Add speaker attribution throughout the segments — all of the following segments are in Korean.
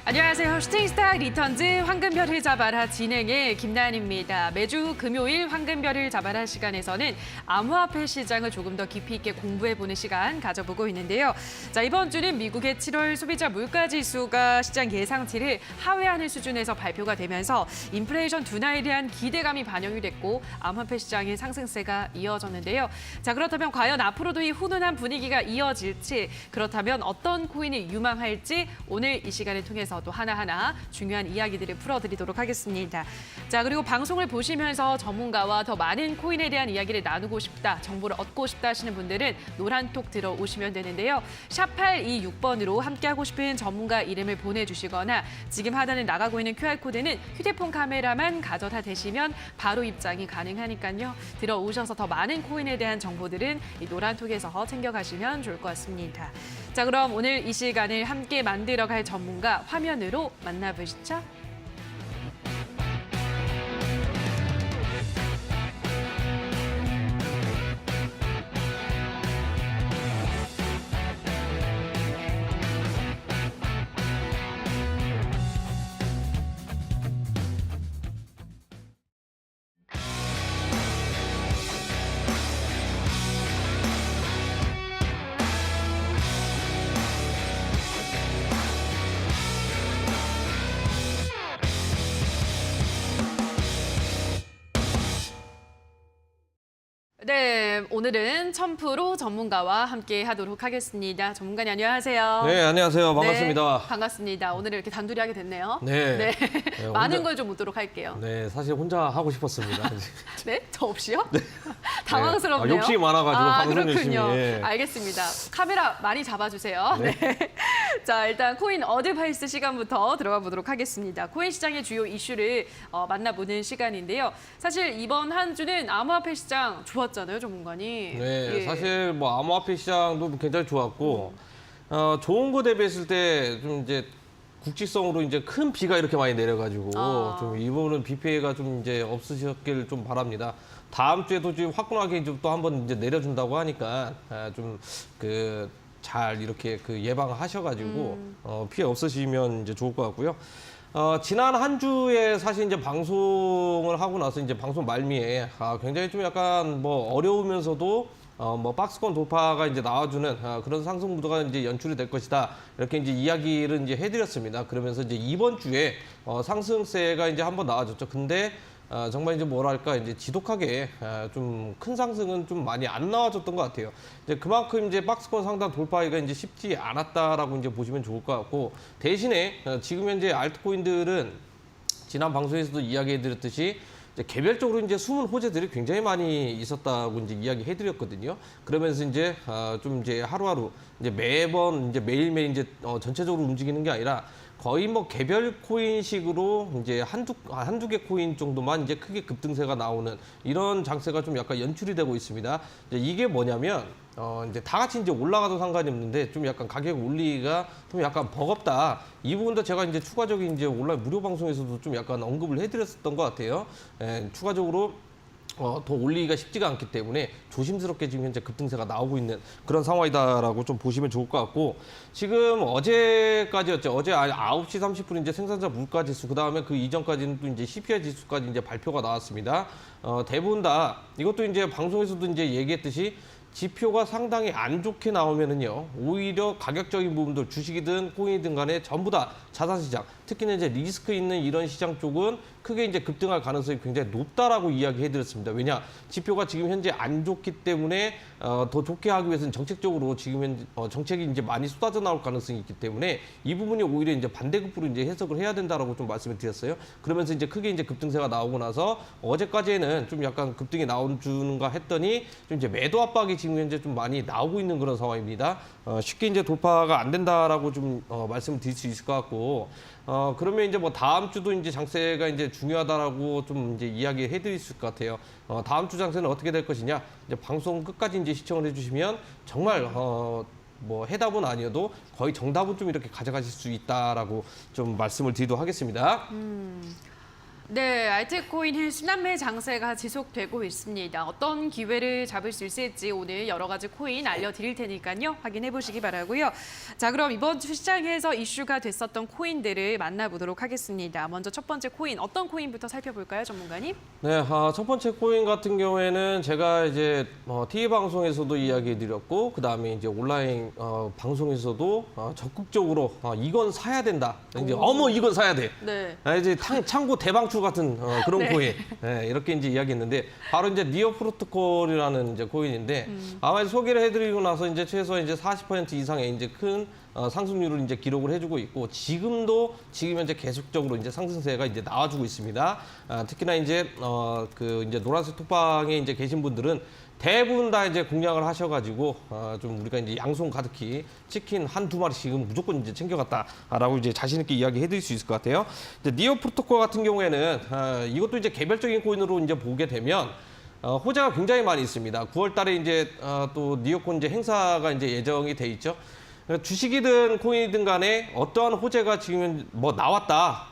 Speaker 1: 안녕하세요. 슈팅스타 리턴즈 황금별을 잡아라 진행의 김나은입니다. 매주 금요일 황금별을 잡아라 시간에서는 암호화폐 시장을 조금 더 깊이 있게 공부해보는 시간 가져보고 있는데요. 자, 이번 주는 미국의 7월 소비자 물가지수가 시장 예상치를 하회하는 수준에서 발표가 되면서 인플레이션 둔화에 대한 기대감이 반영이 됐고 암호화폐 시장의 상승세가 이어졌는데요. 자, 그렇다면 과연 앞으로도 이 훈훈한 분위기가 이어질지, 그렇다면 어떤 코인이 유망할지 오늘 이 시간을 통해서 또 하나하나 중요한 이야기들을 풀어드리도록 하겠습니다. 자, 그리고 방송을 보시면서 전문가와 더 많은 코인에 대한 이야기를 나누고 싶다, 정보를 얻고 싶다 하시는 분들은 노란톡 들어오시면 되는데요. 샵 826번으로 함께하고 싶은 전문가 이름을 보내주시거나 지금 하단에 나가고 있는 QR코드는 휴대폰 카메라만 가져다 대시면 바로 입장이 가능하니까요. 들어오셔서 더 많은 코인에 대한 정보들은 이 노란톡에서 챙겨가시면 좋을 것 같습니다. 자, 그럼 오늘 이 시간을 함께 만들어갈 전문가 화면으로 만나보시죠. 네, 오늘은 1000% 전문가와 함께 하도록 하겠습니다. 전문가님 안녕하세요.
Speaker 2: 네, 안녕하세요. 반갑습니다.
Speaker 1: 네, 반갑습니다. 오늘 이렇게 단둘이 하게 됐네요.
Speaker 2: 네.
Speaker 1: 네.
Speaker 2: 네,
Speaker 1: 많은 걸 좀 묻도록 할게요.
Speaker 2: 네, 사실 혼자 하고 싶었습니다.
Speaker 1: 네? 저 없이요? 네. 당황스럽네요.
Speaker 2: 아, 욕심이 많아가지고 방송
Speaker 1: 그렇군요.
Speaker 2: 열심히. 예.
Speaker 1: 알겠습니다. 카메라 많이 잡아주세요. 네. 자, 일단 코인 어드바이스 시간부터 들어가 보도록 하겠습니다. 코인 시장의 주요 이슈를 만나보는 시간인데요. 사실 이번 한 주는 암호화폐 시장 좋았잖아요, 전문가님.
Speaker 2: 네,
Speaker 1: 예.
Speaker 2: 사실 뭐 암호화폐 시장도 굉장히 좋았고 좋은 거 대비했을 때 좀 이제 국지성으로 이제 큰 비가 이렇게 많이 내려가지고 좀 이 부분은 비 피해가 좀 이제 없으셨길 좀 바랍니다. 다음 주에도 지금 화끈하게 좀 또 한번 이제 내려준다고 하니까 좀 잘 이렇게 예방하셔가지고 피해 없으시면 이제 좋을 것 같고요. 지난 한 주에 사실 이제 방송을 하고 나서 이제 방송 말미에 굉장히 좀 약간 뭐 어려우면서도 뭐 박스권 돌파가 이제 나와주는 그런 상승 구도가 이제 연출이 될 것이다, 이렇게 이제 이야기를 이제 해드렸습니다. 그러면서 이제 이번 주에 상승세가 이제 한번 나와줬죠. 근데 정말 이제 뭐랄까 이제 지독하게 좀 큰 상승은 좀 많이 안 나와줬던 것 같아요. 이제 그만큼 이제 박스권 상단 돌파하기가 이제 쉽지 않았다라고 이제 보시면 좋을 것 같고, 대신에 지금 현재 알트코인들은 지난 방송에서도 이야기해드렸듯이 이제 개별적으로 이제 숨은 호재들이 굉장히 많이 있었다고 이제 이야기해드렸거든요. 그러면서 이제 좀 이제 하루하루 이제 매번 이제 매일매일 이제 전체적으로 움직이는 게 아니라 거의 뭐 개별 코인식으로 이제 한두 개 코인 정도만 이제 크게 급등세가 나오는 이런 장세가 좀 약간 연출이 되고 있습니다. 이제 이게 뭐냐면 이제 다 같이 이제 올라가도 상관이 없는데 좀 약간 가격 올리기가 좀 약간 버겁다. 이 부분도 제가 이제 추가적인 이제 온라인 무료 방송에서도 좀 약간 언급을 해드렸었던 것 같아요. 추가적으로 더 올리기가 쉽지가 않기 때문에 조심스럽게 지금 현재 급등세가 나오고 있는 그런 상황이다라고 좀 보시면 좋을 것 같고, 지금 어제까지였죠. 어제 9시 30분 이제 생산자 물가 지수, 그 다음에 그 이전까지는 또 이제 CPI 지수까지 이제 발표가 나왔습니다. 대부분 다 이것도 이제 방송에서도 이제 얘기했듯이 지표가 상당히 안 좋게 나오면은요, 오히려 가격적인 부분들, 주식이든 코인이든 간에 전부 다 자산시장, 특히는 이제 리스크 있는 이런 시장 쪽은 크게 이제 급등할 가능성이 굉장히 높다라고 이야기해드렸습니다. 왜냐, 지표가 지금 현재 안 좋기 때문에 더 좋게 하기 위해서는 정책적으로 지금 현재 정책이 이제 많이 쏟아져 나올 가능성이 있기 때문에 이 부분이 오히려 이제 반대급부로 이제 해석을 해야 된다라고 좀 말씀을 드렸어요. 그러면서 이제 크게 이제 급등세가 나오고 나서 어제까지는 좀 약간 급등이 나오는가 했더니 좀 이제 매도 압박이 지금 현재 좀 많이 나오고 있는 그런 상황입니다. 쉽게 이제 돌파가 안 된다라고 좀 말씀을 드릴 수 있을 것 같고, 그러면 이제 뭐 다음 주도 이제 장세가 이제 중요하다라고 좀 이제 이야기해 드릴 수 있을 것 같아요. 다음 주 장세는 어떻게 될 것이냐, 이제 방송 끝까지 이제 시청을 해주시면 정말 뭐 해답은 아니어도 거의 정답은 좀 이렇게 가져가실 수 있다라고 좀 말씀을 드리도록 하겠습니다.
Speaker 1: 네, 알트코인의 순환매 장세가 지속되고 있습니다. 어떤 기회를 잡을 수 있을지 오늘 여러 가지 코인 알려드릴 테니까요. 확인해 보시기 바라고요. 자, 그럼 이번 주 시장에서 이슈가 됐었던 코인들을 만나보도록 하겠습니다. 먼저 첫 번째 코인, 어떤 코인부터 살펴볼까요, 전문가님?
Speaker 2: 네, 첫 번째 코인 같은 경우에는 제가 이제 TV 방송에서도 이야기해드렸고, 그 다음에 이제 온라인 방송에서도 적극적으로 이건 사야 된다. 이제 어머 이건 사야 돼.
Speaker 1: 네.
Speaker 2: 이제 창고 대방출 같은 그런
Speaker 1: 네.
Speaker 2: 코인. 네, 이렇게 이제 이야기했는데 바로 이제 니어 프로토콜이라는 이제 코인인데 아마 소개를 해드리고 나서 이제 최소 이제 40% 이상의 이제 큰 상승률을 이제 기록을 해주고 있고 지금 현재 계속적으로 이제 상승세가 이제 나와주고 있습니다. 특히나 이제 그 이제 노란색 톡방에 이제 계신 분들은 대부분 다 이제 공략을 하셔가지고 좀 우리가 이제 양손 가득히 치킨 한두 마리씩은 무조건 이제 챙겨갔다라고 이제 자신 있게 이야기해드릴 수 있을 것 같아요. 이제 니어 프로토콜 같은 경우에는 이것도 이제 개별적인 코인으로 이제 보게 되면 호재가 굉장히 많이 있습니다. 9월달에 이제 또 니어콘 이제 행사가 이제 예정이 돼 있죠. 주식이든 코인이든 간에 어떠한 호재가 지금 뭐 나왔다,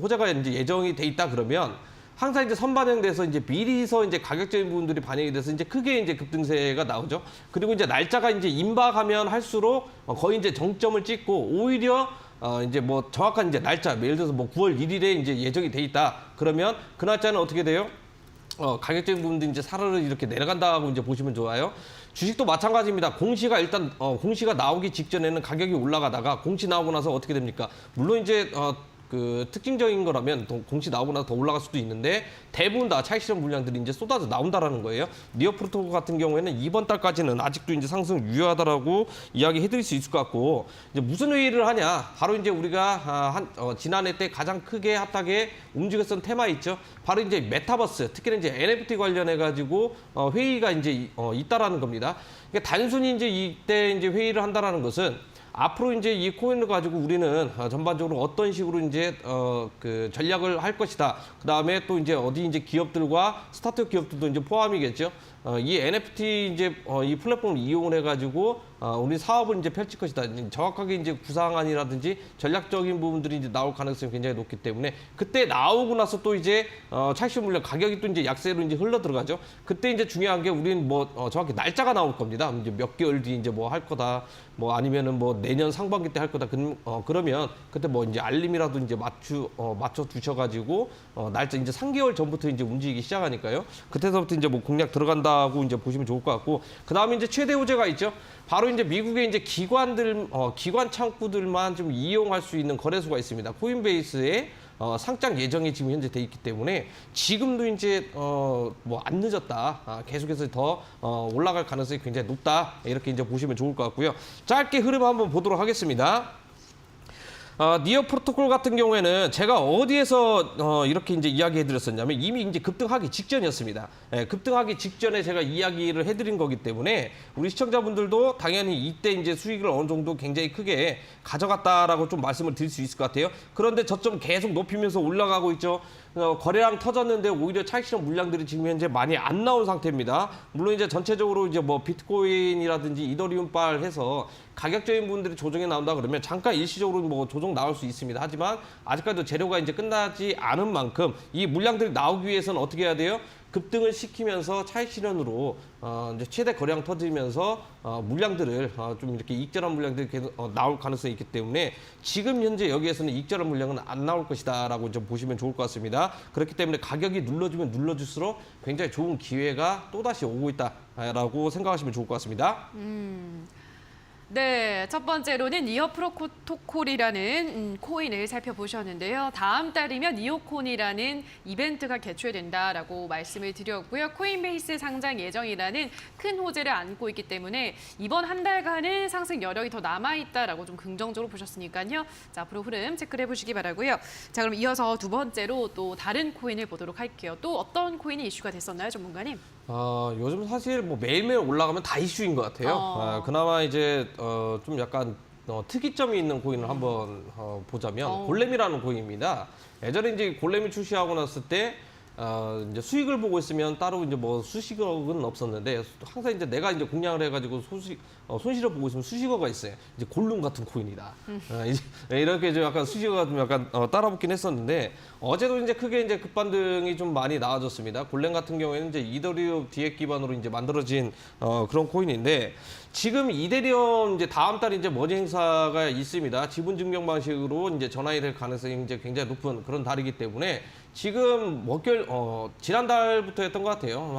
Speaker 2: 호재가 이제 예정이 돼 있다 그러면 항상 이제 선반영돼서 이제 미리서 이제 가격적인 부분들이 반영이 돼서 이제 크게 이제 급등세가 나오죠. 그리고 이제 날짜가 이제 임박하면 할수록 거의 이제 정점을 찍고 오히려 이제 뭐 정확한 이제 날짜, 예를 들어서 뭐 9월 1일에 이제 예정이 돼 있다. 그러면 그 날짜는 어떻게 돼요? 가격적인 부분도 이제 사르르 이렇게 내려간다고 이제 보시면 좋아요. 주식도 마찬가지입니다. 공시가 일단 공시가 나오기 직전에는 가격이 올라가다가 공시 나오고 나서 어떻게 됩니까? 물론 이제 그 특징적인 거라면 또 공시 나오고 나서 더 올라갈 수도 있는데 대부분 다 차익 실현 물량들이 이제 쏟아져 나온다라는 거예요. 니어 프로토콜 같은 경우에는 이번 달까지는 아직도 이제 상승 유효하다라고 이야기해드릴 수 있을 것 같고 이제 무슨 회의를 하냐? 바로 이제 우리가 지난해 때 가장 크게 핫하게 움직였던 테마 있죠. 바로 이제 메타버스, 특히는 이제 NFT 관련해 가지고 회의가 이제 있다라는 겁니다. 그러니까 단순히 이제 이때 이제 회의를 한다라는 것은 앞으로 이제 이 코인을 가지고 우리는 전반적으로 어떤 식으로 이제 그 전략을 할 것이다. 그 다음에 또 이제 어디 이제 기업들과 스타트업 기업들도 이제 포함이겠죠. 이 NFT 이제 이 플랫폼을 이용을 해가지고 우리 사업을 이제 펼칠 것이다. 정확하게 이제 구상안이라든지 전략적인 부분들이 이제 나올 가능성이 굉장히 높기 때문에 그때 나오고 나서 또 이제 차익 물량 가격이 또 이제 약세로 이제 흘러 들어가죠. 그때 이제 중요한 게 우리는 뭐 정확히 날짜가 나올 겁니다. 이제 몇 개월 뒤 이제 뭐 할 거다. 뭐 아니면은 뭐 내년 상반기 때 할 거다. 그러면 그때 뭐 이제 알림이라도 이제 맞춰 두셔가지고 날짜 이제 3개월 전부터 이제 움직이기 시작하니까요. 그때서부터 이제 뭐 공략 들어간다고 이제 보시면 좋을 것 같고 그 다음에 이제 최대 호재가 있죠. 바로 이제 미국의 이제 기관 창구들만 좀 이용할 수 있는 거래소가 있습니다. 코인베이스에 상장 예정이 지금 현재 돼 있기 때문에 지금도 이제 뭐 안 늦었다. 계속해서 더 올라갈 가능성이 굉장히 높다. 이렇게 이제 보시면 좋을 것 같고요. 짧게 흐름 한번 보도록 하겠습니다. 니어 프로토콜 같은 경우에는 제가 어디에서 이렇게 이제 이야기해드렸었냐면 이미 이제 급등하기 직전이었습니다. 급등하기 직전에 제가 이야기를 해드린 거기 때문에 우리 시청자분들도 당연히 이때 이제 수익을 어느 정도 굉장히 크게 가져갔다라고 좀 말씀을 드릴 수 있을 것 같아요. 그런데 저점 계속 높이면서 올라가고 있죠. 거래량 터졌는데 오히려 차익 실현 물량들이 지금 현재 많이 안 나온 상태입니다. 물론 이제 전체적으로 이제 뭐 비트코인이라든지 이더리움발 해서 가격적인 부분들이 조정이 나온다 그러면 잠깐 일시적으로 뭐 조정 나올 수 있습니다. 하지만 아직까지도 재료가 이제 끝나지 않은 만큼 이 물량들이 나오기 위해서는 어떻게 해야 돼요? 급등을 시키면서 차익 실현으로 이제 최대 거래량 터지면서 물량들을 좀 이렇게 익절한 물량들이 계속 나올 가능성이 있기 때문에 지금 현재 여기에서는 익절한 물량은 안 나올 것이다라고 좀 보시면 좋을 것 같습니다. 그렇기 때문에 가격이 눌러주면 눌러줄수록 굉장히 좋은 기회가 또다시 오고 있다라고 생각하시면 좋을 것 같습니다.
Speaker 1: 네, 첫 번째로는 니어 프로토콜이라는 코인을 살펴보셨는데요. 다음 달이면 니오콘이라는 이벤트가 개최된다라고 말씀을 드렸고요. 코인베이스 상장 예정이라는 큰 호재를 안고 있기 때문에 이번 한 달간은 상승 여력이 더 남아있다라고 좀 긍정적으로 보셨으니까요. 자, 앞으로 흐름 체크를 해보시기 바라고요. 자, 그럼 이어서 두 번째로 또 다른 코인을 보도록 할게요. 또 어떤 코인이 이슈가 됐었나요, 전문가님?
Speaker 2: 요즘 사실 뭐 매일매일 올라가면 다 이슈인 것 같아요. 그나마 이제 좀 약간 특이점이 있는 코인을 한번 보자면 골렘이라는 코인입니다. 예전에 이제 골렘이 출시하고 났을 때 이제 수익을 보고 있으면 따로 이제 뭐 수식은 없었는데 항상 이제 내가 이제 공략을 해가지고 손실을 보고 있으면 수식어가 있어요. 이제 골룸 같은 코인이다. 이제 이렇게 좀 약간 수식어가 좀 약간 따라붙긴 했었는데 어제도 이제 크게 이제 급반등이 좀 많이 나와줬습니다. 골렘 같은 경우에는 이제 이더리움 디엑 기반으로 이제 만들어진 그런 코인인데 지금 이더리움 이제 다음 달 이제 머지 행사가 있습니다. 지분 증명 방식으로 이제 전환이 될 가능성이 이제 굉장히 높은 그런 달이기 때문에 지금 지난달부터였던 것 같아요.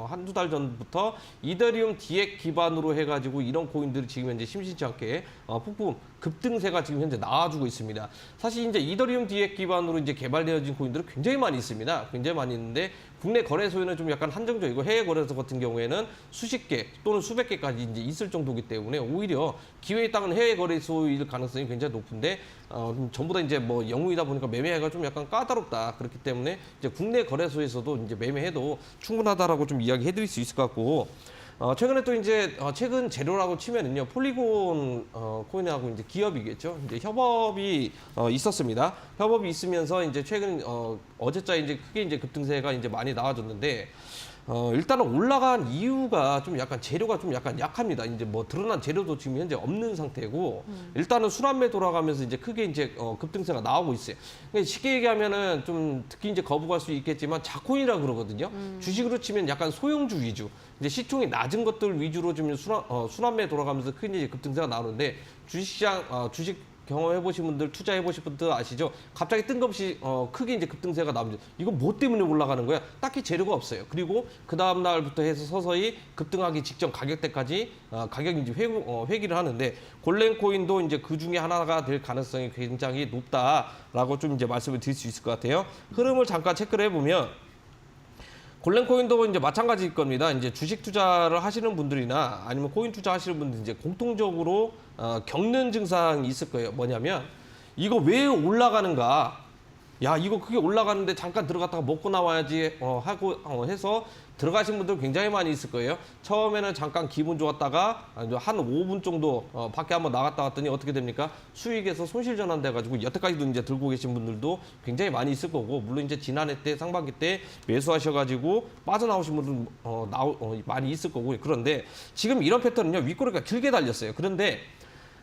Speaker 2: 한두 달 전부터 이더리움 디엑 기반으로 해가지고 이런 코인들이 지금 현재 심심치 않게 폭풍 급등세가 지금 현재 나와주고 있습니다. 사실 이제 이더리움 디엑 기반으로 이제 개발되어진 코인들은 굉장히 많이 있습니다. 굉장히 많이 있는데 국내 거래소에는 좀 약간 한정적이고 해외 거래소 같은 경우에는 수십 개 또는 수백 개까지 이제 있을 정도이기 때문에 오히려 기회에 따른 해외 거래소일 가능성이 굉장히 높은데 전부 다 이제 뭐 영웅이다 보니까 매매가 좀 약간 까다롭다. 그렇기 때문에 이제 국내 거래소에서도 이제 매매해도 충분하다라고 좀 이야기해드릴 수 있을 것 같고. 최근에 또 이제 최근 재료라고 치면은요 폴리곤 코인하고 이제 기업이겠죠. 이제 협업이 있었습니다. 협업이 있으면서 이제 최근 어제자 이제 크게 이제 급등세가 이제 많이 나와줬는데 일단은 올라간 이유가 좀 약간 재료가 좀 약간 약합니다. 이제 뭐 드러난 재료도 지금 현재 없는 상태고 일단은 순환매 돌아가면서 이제 크게 이제 급등세가 나오고 있어요. 그러니까 쉽게 얘기하면은 좀 특히 이제 거부할 수 있겠지만 자코인이라 그러거든요. 주식으로 치면 약간 소형주 위주, 이제 시총이 낮은 것들 위주로 좀 순환매 돌아가면서 큰 이제 급등세가 나오는데 주식시장 주식 경험해보신 분들, 투자해보신 분들 아시죠? 갑자기 뜬금없이 크게 이제 급등세가 나옵니다. 이거 뭐 때문에 올라가는 거야? 딱히 재료가 없어요. 그리고 그 다음 날부터 해서 서서히 급등하기 직전 가격대까지 가격이 이제 회귀를 하는데 골렘 코인도 이제 그 중에 하나가 될 가능성이 굉장히 높다라고 좀 이제 말씀을 드릴 수 있을 것 같아요. 흐름을 잠깐 체크를 해보면. 골렘 코인도 이제 마찬가지일 겁니다. 이제 주식 투자를 하시는 분들이나 아니면 코인 투자 하시는 분들 이제 공통적으로 겪는 증상이 있을 거예요. 뭐냐면 이거 왜 올라가는가? 야, 이거 크게 올라가는데 잠깐 들어갔다가 먹고 나와야지 하고 해서 들어가신 분들 굉장히 많이 있을 거예요. 처음에는 잠깐 기분 좋았다가 한 5분 정도 밖에 한번 나갔다 왔더니 어떻게 됩니까? 수익에서 손실 전환돼가지고 여태까지도 이제 들고 계신 분들도 굉장히 많이 있을 거고, 물론 이제 지난해 때 상반기 때 매수하셔가지고 빠져나오신 분들 많이 있을 거고. 그런데 지금 이런 패턴은요 윗꼬리가 길게 달렸어요. 그런데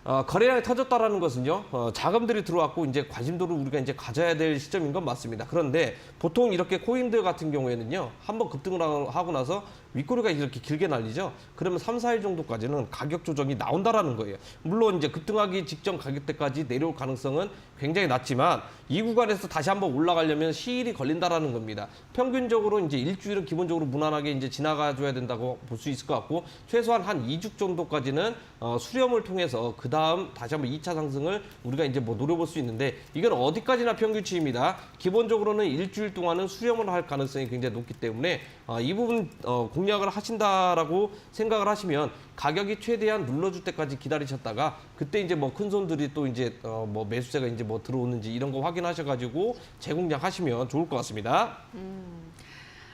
Speaker 2: 거래량이 터졌다라는 것은요, 자금들이 들어왔고 이제 관심도를 우리가 이제 가져야 될 시점인 건 맞습니다. 그런데 보통 이렇게 코인들 같은 경우에는요, 한번 급등을 하고 나서 윗꼬리가 이렇게 길게 날리죠. 그러면 3, 4일 정도까지는 가격 조정이 나온다라는 거예요. 물론 이제 급등하기 직전 가격대까지 내려올 가능성은 굉장히 낮지만 이 구간에서 다시 한번 올라가려면 시일이 걸린다라는 겁니다. 평균적으로 이제 일주일은 기본적으로 무난하게 이제 지나가줘야 된다고 볼 수 있을 것 같고, 최소한 한 2주 정도까지는 수렴을 통해서 그 다음 다시 한번 2차 상승을 우리가 이제 뭐 노려볼 수 있는데, 이건 어디까지나 평균치입니다. 기본적으로는 일주일 동안은 수렴을 할 가능성이 굉장히 높기 때문에 이 부분 공략을 하신다라고 생각을 하시면 가격이 최대한 눌러줄 때까지 기다리셨다가 그때 이제 뭐 큰 손들이 또 이제 뭐 매수세가 이제 뭐 들어오는지 이런 거 확인하셔가지고 재공략하시면 좋을 것 같습니다.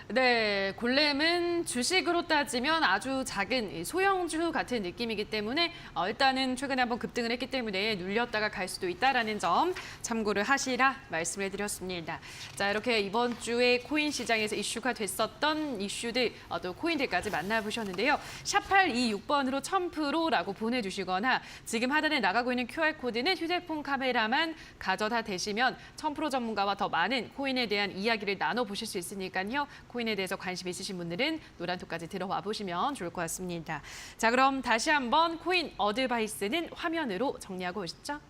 Speaker 1: 네, 골렘은 주식으로 따지면 아주 작은 소형주 같은 느낌이기 때문에 일단은 최근에 한번 급등을 했기 때문에 눌렸다가 갈 수도 있다라는 점 참고를 하시라 말씀을 드렸습니다. 자, 이렇게 이번 주에 코인 시장에서 이슈가 됐었던 이슈들, 또 코인들까지 만나보셨는데요. 샵826번으로 1000%라고 보내주시거나 지금 하단에 나가고 있는 QR코드는 휴대폰 카메라만 가져다 대시면 1000% 전문가와 더 많은 코인에 대한 이야기를 나눠보실 수 있으니까요. 코인에 대해서 관심 있으신 분들은 노란톡까지 들어와 보시면 좋을 것 같습니다. 자, 그럼 다시 한번 코인 어드바이스는 화면으로 정리하고 오시죠.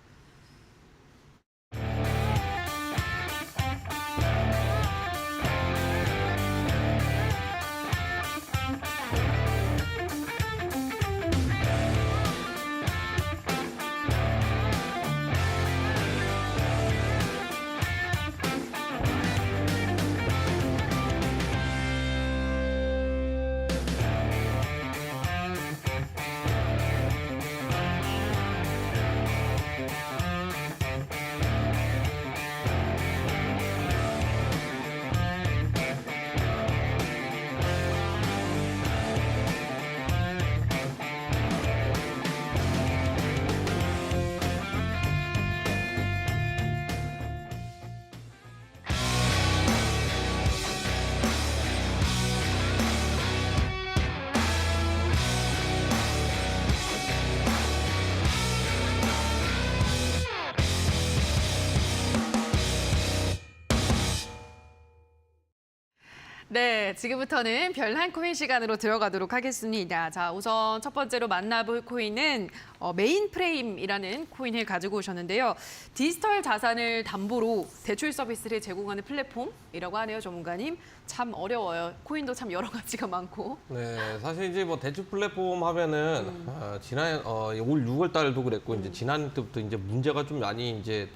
Speaker 1: 네, 지금부터는 별난 코인 시간으로 들어가도록 하겠습니다. 자, 우선 첫 번째로 만나볼 코인은 메인 프레임이라는 코인을 가지고 오셨는데요. 디지털 자산을 담보로 대출 서비스를 제공하는 플랫폼이라고 하네요, 전문가님. 참 어려워요. 코인도 참 여러 가지가 많고.
Speaker 2: 네, 사실 이제 뭐 대출 플랫폼 하면은 지난 올 6월 달도 그랬고 이제 지난 때부터 이제 문제가 좀 많이 이제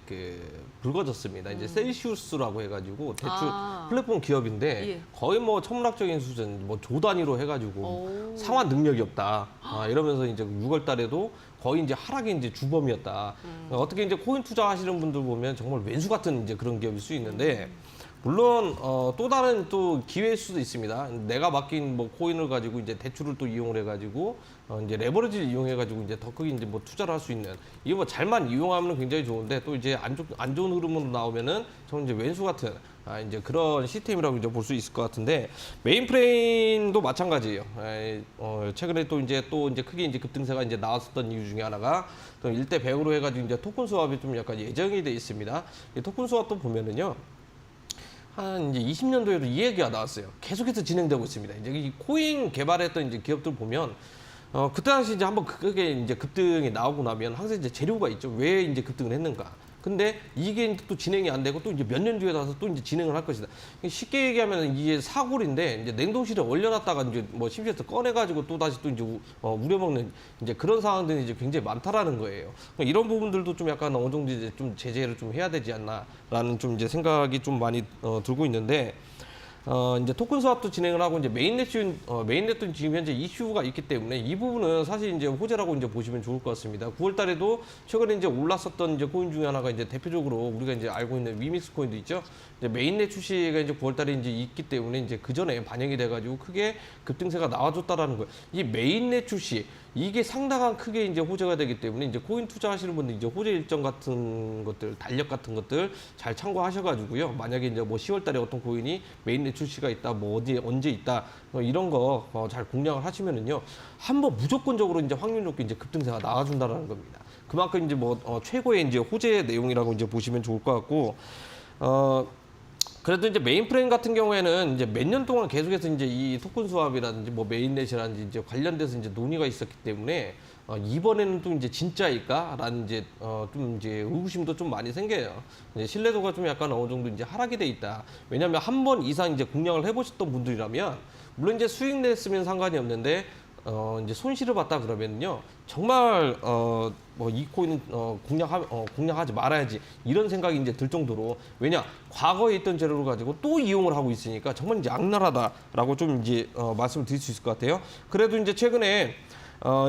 Speaker 2: 불거졌습니다. 이제 셀시우스라고 해가지고 대출 플랫폼 기업인데
Speaker 1: 예.
Speaker 2: 거의 뭐 천문학적인 수준, 뭐 조 단위로 해가지고 상환 능력이 없다. 이러면서 이제 6월 달에도 거의 이제 하락이 이제 주범이었다. 어떻게 이제 코인 투자하시는 분들 보면 정말 왼수 같은 이제 그런 기업일 수 있는데. 물론 또 다른 또 기회일 수도 있습니다. 내가 맡긴 뭐 코인을 가지고 이제 대출을 또 이용을 해가지고 이제 레버리지를 이용해가지고 이제 더 크게 이제 뭐 투자를 할 수 있는 이게 뭐 잘만 이용하면 굉장히 좋은데 또 이제 안 좋은 흐름으로 나오면은 저는 이제 왼수 같은 이제 그런 시스템이라고 이제 볼 수 있을 것 같은데 메인프레임도 마찬가지예요. 최근에 또 이제 크게 이제 급등세가 이제 나왔었던 이유 중에 하나가 또 1대 100으로 해가지고 이제 토큰 수합이 좀 약간 예정이 돼 있습니다. 이 토큰 수합도 보면은요. 한 이제 20년도에도 이 얘기가 나왔어요. 계속해서 진행되고 있습니다. 이제 이 코인 개발했던 이제 기업들 보면 그때 당시 이제 한번 그게 이제 급등이 나오고 나면 항상 이제 재료가 있죠. 왜 이제 급등을 했는가? 근데 이게 이제 또 진행이 안 되고 또 이제 몇 년 뒤에 가서 또 이제 진행을 할 것이다. 쉽게 얘기하면 이게 사골인데 이제 냉동실에 얼려놨다가 이제 뭐 심지어 꺼내가지고 또 다시 또 이제 우려먹는 이제 그런 상황들이 이제 굉장히 많다라는 거예요. 그러니까 이런 부분들도 좀 약간 어느 정도 이제 좀 제재를 좀 해야 되지 않나라는 좀 이제 생각이 좀 많이 들고 있는데. 이제 토큰 수합도 진행을 하고 이제 메인넷도 지금 현재 이슈가 있기 때문에 이 부분은 사실 이제 호재라고 이제 보시면 좋을 것 같습니다. 9월 달에도 최근에 이제 올랐었던 이제 코인 중에 하나가 이제 대표적으로 우리가 이제 알고 있는 위믹스 코인도 있죠. 이제 메인넷 출시가 이제 9월 달에 이제 있기 때문에 이제 그 전에 반영이 돼가지고 크게 급등세가 나와줬다라는 거예요. 이 메인넷 출시 이게 상당한 크게 이제 호재가 되기 때문에 이제 코인 투자하시는 분들 이제 호재 일정 같은 것들, 달력 같은 것들 잘 참고하셔가지고요. 만약에 이제 뭐 10월 달에 어떤 코인이 메인넷 출시가 있다, 뭐 어디 언제 있다, 이런 거 잘 공략을 하시면은요, 한번 무조건적으로 이제 확률 높게 이제 급등세가 나와준다라는 겁니다. 그만큼 이제 뭐 최고의 이제 호재 내용이라고 이제 보시면 좋을 것 같고. 그래도 이제 메인프레임 같은 경우에는 이제 몇 년 동안 계속해서 이제 이 토큰 수합이라든지 뭐 메인넷이라든지 이제 관련돼서 이제 논의가 있었기 때문에 이번에는 또 이제 진짜일까라는 이제 좀 이제 의구심도 좀 많이 생겨요. 이제 신뢰도가 좀 약간 어느 정도 이제 하락이 돼 있다. 왜냐하면 한 번 이상 이제 공략을 해보셨던 분들이라면 물론 이제 수익 냈으면 상관이 없는데 이제 손실을 봤다 그러면요 정말 뭐 이 코인은 공략하지 말아야지 이런 생각이 이제 들 정도로 왜냐 과거에 있던 재료를 가지고 또 이용을 하고 있으니까 정말 이제 악랄하다라고 좀 이제 말씀을 드릴 수 있을 것 같아요. 그래도 이제 최근에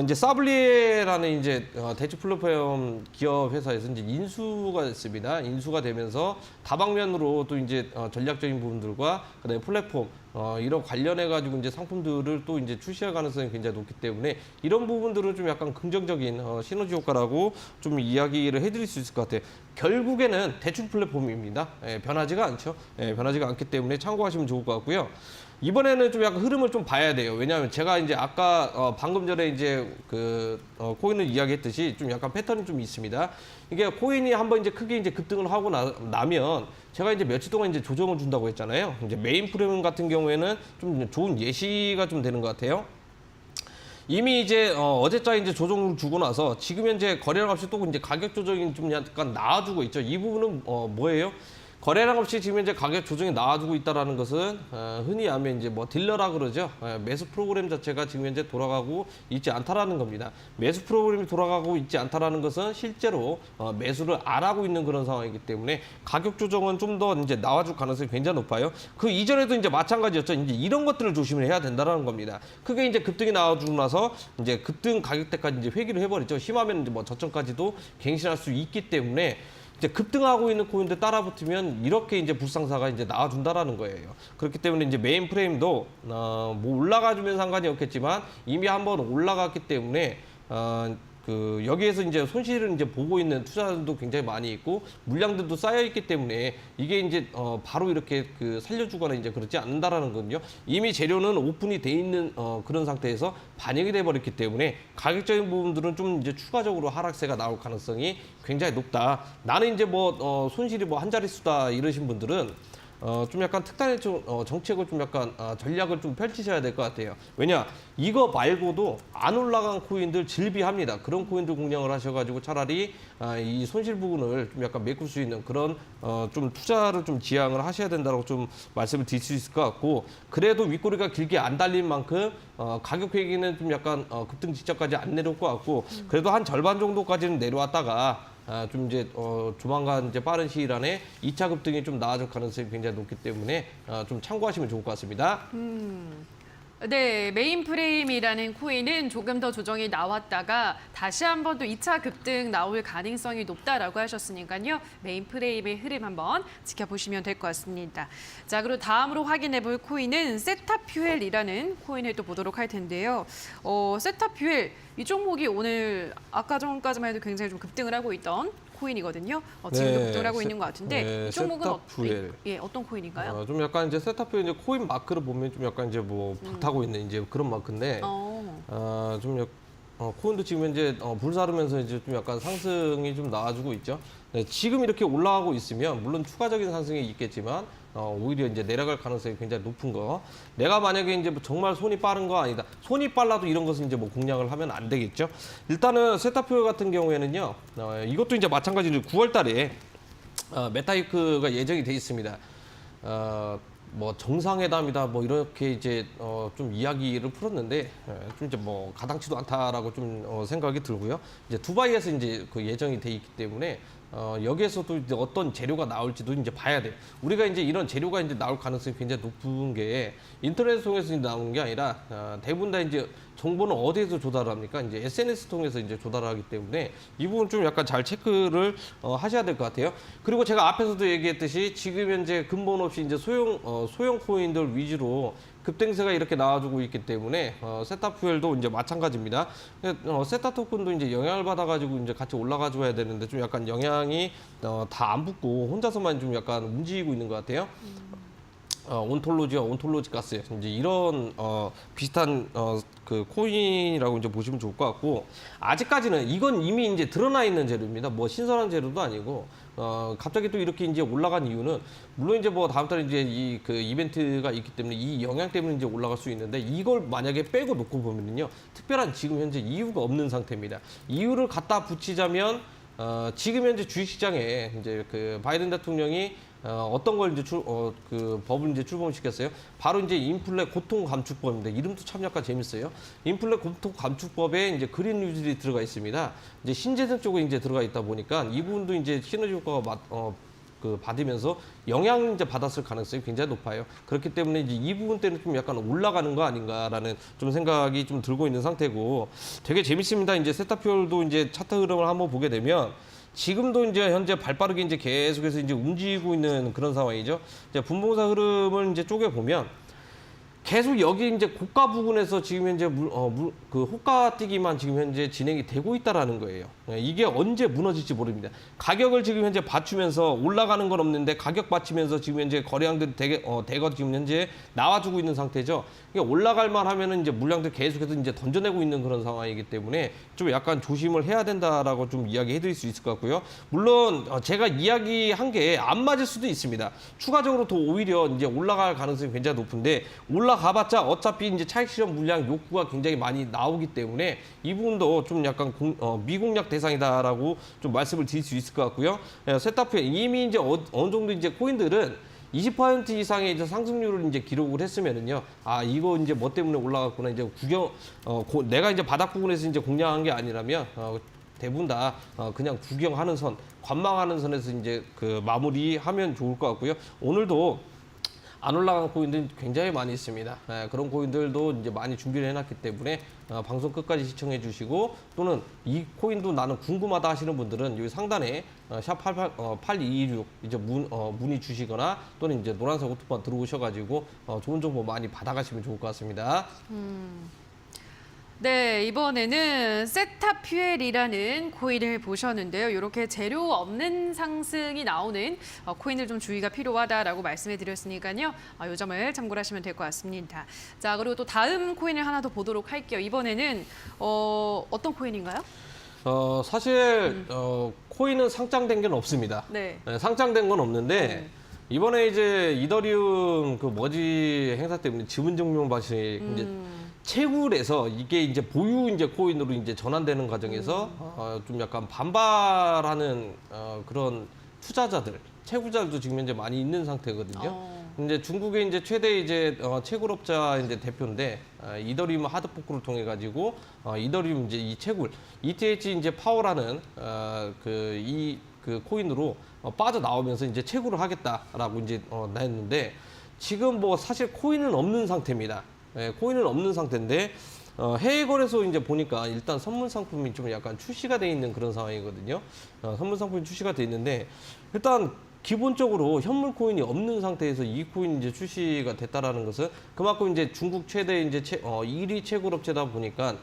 Speaker 2: 이제 사블리에라는 이제 대출 플랫폼 기업 회사에서 이제 인수가 됐습니다. 인수가 되면서 다방면으로 또 이제 전략적인 부분들과 그다음에 플랫폼 이런 관련해 가지고 이제 상품들을 또 이제 출시할 가능성이 굉장히 높기 때문에 이런 부분들은 좀 약간 긍정적인 시너지 효과라고 좀 이야기를 해드릴 수 있을 것 같아요. 결국에는 대출 플랫폼입니다. 변하지가 않죠. 변하지가 않기 때문에 참고하시면 좋을 것 같고요. 이번에는 좀 약간 흐름을 좀 봐야 돼요. 왜냐하면 제가 이제 아까 방금 전에 이제 코인을 이야기했듯이 좀 약간 패턴이 좀 있습니다. 이게 코인이 한번 이제 크게 이제 급등을 하고 나면 제가 이제 며칠 동안 이제 조정을 준다고 했잖아요. 이제 메인 프레임 같은 경우에는 좀 좋은 예시가 좀 되는 것 같아요. 이미 이제 어제자 이제 조정을 주고 나서 지금 현재 거래량 없이 또 이제 가격 조정이 좀 약간 나와주고 있죠. 이 부분은 뭐예요? 거래량 없이 지금 현재 가격 조정이 나와주고 있다라는 것은 흔히 하면 이제 뭐 딜러라 그러죠. 매수 프로그램 자체가 지금 현재 돌아가고 있지 않다라는 겁니다. 매수 프로그램이 돌아가고 있지 않다라는 것은 실제로 매수를 안 하고 있는 그런 상황이기 때문에 가격 조정은 좀 더 이제 나와줄 가능성이 굉장히 높아요. 그 이전에도 이제 마찬가지였죠. 이제 이런 것들을 조심을 해야 된다라는 겁니다. 크게 이제 급등이 나와주고 나서 이제 급등 가격대까지 이제 회귀를 해버리죠. 심하면 이제 뭐 저점까지도 갱신할 수 있기 때문에. 이제 급등하고 있는 코인들 따라 붙으면 이렇게 이제 불상사가 이제 나와준다라는 거예요. 그렇기 때문에 이제 메인 프레임도 뭐 올라가주면 상관이 없겠지만 이미 한번 올라갔기 때문에 여기에서 이제 손실을 이제 보고 있는 투자자들도 굉장히 많이 있고 물량들도 쌓여 있기 때문에 이게 이제 바로 이렇게 살려주거나 이제 그렇지 않는다라는 거거든요. 이미 재료는 오픈이 돼 있는 그런 상태에서 반영이 돼 버렸기 때문에 가격적인 부분들은 좀 이제 추가적으로 하락세가 나올 가능성이 굉장히 높다. 나는 이제 뭐 손실이 뭐 한 자릿수다 이러신 분들은 좀 약간 특단의 정책을 좀 약간 전략을 좀 펼치셔야 될 것 같아요. 왜냐 이거 말고도 안 올라간 코인들 질비합니다. 그런 코인들 공략을 하셔가지고 차라리 이 손실 부분을 좀 약간 메꿀 수 있는 그런 좀 투자를 좀 지향을 하셔야 된다고 좀 말씀을 드릴 수 있을 것 같고 그래도 윗꼬리가 길게 안 달린 만큼 가격 회기는 좀 약간 급등 지점까지 안 내려올 것 같고 그래도 한 절반 정도까지는 내려왔다가 좀 이제 조만간 이제 빠른 시일 안에 2차 급등이 좀 나아질 가능성이 굉장히 높기 때문에 좀 참고하시면 좋을 것 같습니다.
Speaker 1: 네, 메인프레임이라는 코인은 조금 더 조정이 나왔다가 다시 한번 또 2차 급등 나올 가능성이 높다라고 하셨으니까요. 메인프레임의 흐름 한번 지켜보시면 될 것 같습니다. 자, 그리고 다음으로 확인해 볼 코인은 세타퓨엘이라는 코인을 또 보도록 할 텐데요. 세타퓨엘 이 종목이 오늘 아까 전까지만 해도 굉장히 좀 급등을 하고 있던 코인이거든요. 지금도
Speaker 2: 네,
Speaker 1: 급등을 하고 있는 것 같은데
Speaker 2: 네,
Speaker 1: 이 종목은
Speaker 2: 세타퓨엘.
Speaker 1: 어떤 코인인가요?
Speaker 2: 좀 약간 이제 세타표 이제 코인 마크를 보면 좀 약간 이제 뭐 불타고 있는 이제 그런 마크인데 코인도 지금 현재 불사르면서 이제 좀 약간 상승이 좀 나와주고 있죠. 네, 지금 이렇게 올라가고 있으면 물론 추가적인 상승이 있겠지만 오히려 이제 내려갈 가능성이 굉장히 높은 거. 내가 만약에 이제 뭐 정말 손이 빠른 거 아니다. 손이 빨라도 이런 것은 이제 뭐 공략을 하면 안 되겠죠. 일단은 세타표 같은 경우에는요. 이것도 이제 마찬가지로 9월 달에 메타이크가 예정이 돼 있습니다. 뭐 정상회담이다 뭐 이렇게 이제 좀 이야기를 풀었는데 좀 이제 뭐 가당치도 않다라고 좀 생각이 들고요. 이제 두바이에서 이제 그 예정이 돼 있기 때문에 여기에서도 이제 어떤 재료가 나올지도 이제 봐야 돼요. 우리가 이제 이런 재료가 이제 나올 가능성이 굉장히 높은 게 인터넷 통해서 나오는 게 아니라 대부분 다 이제 정보는 어디에서 조달을 합니까? 이제 SNS 통해서 이제 조달을 하기 때문에 이 부분 좀 약간 잘 체크를 하셔야 될 것 같아요. 그리고 제가 앞에서도 얘기했듯이 지금 현재 근본 없이 이제 소형 코인들 위주로 급등세가 이렇게 나와주고 있기 때문에 세타퓨엘도 이제 마찬가지입니다. 세타 토큰도 이제 영향을 받아가지고 이제 같이 올라가줘야 되는데 좀 약간 영향이 다 안 붙고 혼자서만 좀 약간 움직이고 있는 것 같아요. 온톨로지와 온톨로지 가스 이제 이런 비슷한 그 코인이라고 이제 보시면 좋을 것 같고 아직까지는 이건 이미 이제 드러나 있는 재료입니다. 뭐 신선한 재료도 아니고 갑자기 또 이렇게 이제 올라간 이유는 물론 이제 뭐 다음 달에 이제 이 그 이벤트가 있기 때문에 이 영향 때문에 이제 올라갈 수 있는데 이걸 만약에 빼고 놓고 보면은요 특별한 지금 현재 이유가 없는 상태입니다. 이유를 갖다 붙이자면 지금 현재 주식시장에 이제 그 바이든 대통령이 어떤 걸 이제 그 법을 이제 출범시켰어요. 바로 이제 인플레 고통 감축법인데 이름도 참 약간 재밌어요. 인플레 고통 감축법에 이제 그린 뉴딜이 들어가 있습니다. 이제 신재생 쪽에 이제 들어가 있다 보니까 이 부분도 이제 시너지 효과가 받으면서 영향을 이제 받았을 가능성이 굉장히 높아요. 그렇기 때문에 이제 이 부분 때는 좀 약간 올라가는 거 아닌가라는 좀 생각이 좀 들고 있는 상태고 되게 재밌습니다. 이제 세타퓨얼도 이제 차트 흐름을 한번 보게 되면 지금도 이제 현재 발빠르게 이제 계속해서 이제 움직이고 있는 그런 상황이죠. 이제 분봉사 흐름을 이제 쪼개 보면 계속 여기 이제 고가 부근에서 지금 현재 그 호가 뛰기만 지금 현재 진행이 되고 있다라는 거예요. 이게 언제 무너질지 모릅니다. 가격을 지금 현재 받치면서 올라가는 건 없는데 가격 받치면서 지금 현재 거래량들이 대거 지금 현재 나와주고 있는 상태죠. 그러니까 올라갈만 하면은 이제 물량들 계속해서 이제 던져내고 있는 그런 상황이기 때문에 좀 약간 조심을 해야 된다라고 좀 이야기해드릴 수 있을 것 같고요. 물론 제가 이야기한 게 안 맞을 수도 있습니다. 추가적으로 더 오히려 이제 올라갈 가능성이 굉장히 높은데 올라가봤자 어차피 이제 차익 실현 물량 욕구가 굉장히 많이 나오기 때문에 이 부분도 좀 약간 미공략 대상이다라고 좀 말씀을 드릴 수 있을 것 같고요. 세타퓨엘 이미 이제 어느 정도 이제 코인들은 20% 이상의 이제 상승률을 이제 기록을 했으면은요, 이거 이제 뭐 때문에 올라갔구나 이제 내가 이제 바닥 부분에서 이제 공략한 게 아니라면 대부분 다 그냥 구경하는 선, 관망하는 선에서 이제 그 마무리하면 좋을 것 같고요. 오늘도 안 올라간 코인들 굉장히 많이 있습니다. 그런 코인들도 이제 많이 준비를 해놨기 때문에 방송 끝까지 시청해 주시고 또는 이 코인도 나는 궁금하다 하시는 분들은 여기 상단에 샵 8226 이제 문의 주시거나 또는 이제 노란색 오토판 들어오셔가지고 좋은 정보 많이 받아가시면 좋을 것 같습니다.
Speaker 1: 네, 이번에는 세타퓨엘이라는 코인을 보셨는데요. 이렇게 재료 없는 상승이 나오는 코인을 좀 주의가 필요하다라고 말씀해 드렸으니까요. 이 점을 참고를 하시면 될 것 같습니다. 자, 그리고 또 다음 코인을 하나 더 보도록 할게요. 이번에는 어떤 코인인가요?
Speaker 2: 사실 코인은 상장된 게 없습니다.
Speaker 1: 네.
Speaker 2: 상장된 건 없는데 이번에 이제 이더리움 그 머지 행사 때문에 지분 증명 방식 이제 채굴에서 이게 이제 보유 이제 코인으로 이제 전환되는 과정에서 좀 약간 반발하는 그런 투자자들, 채굴자들도 지금 현재 많이 있는 상태거든요. 이제 중국의 이제 최대 이제 채굴업자 이제 대표인데 이더리움 하드포크를 통해 가지고 이더리움 이제 이 채굴 ETH 이제 파워라는 그 코인으로 빠져나오면서 이제 채굴을 하겠다라고 이제 나왔는데 지금 뭐 사실 코인은 없는 상태입니다. 코인은 없는 상태인데 해외 거래소 이제 보니까 일단 선물 상품이 좀 약간 출시가 돼 있는 그런 상황이거든요. 선물 상품이 출시가 돼 있는데 일단 기본적으로 현물 코인이 없는 상태에서 이 코인이 이제 출시가 됐다라는 것은 그만큼 이제 중국 최대 이제 1위 채굴 업체다 보니까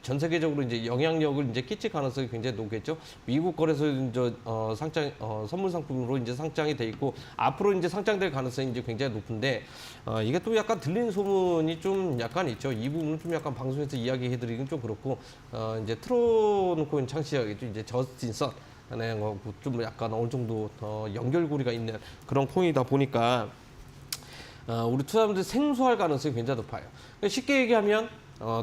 Speaker 2: 전 세계적으로 이제 영향력을 이제 끼칠 가능성이 굉장히 높겠죠. 미국 거래소 이제 상장 선물 상품으로 이제 상장이 돼 있고 앞으로 이제 상장될 가능성이 이제 굉장히 높은데 이게 또 약간 들리는 소문이 좀 약간 있죠. 이 부분은 좀 약간 방송에서 이야기해드리긴 좀 그렇고 이제 트론 코인 창시자겠죠. 이제 저스틴 선 좀 약간 어느 정도 연결고리가 있는 그런 코인이다 보니까 우리 투자자분들 생소할 가능성이 굉장히 높아요. 쉽게 얘기하면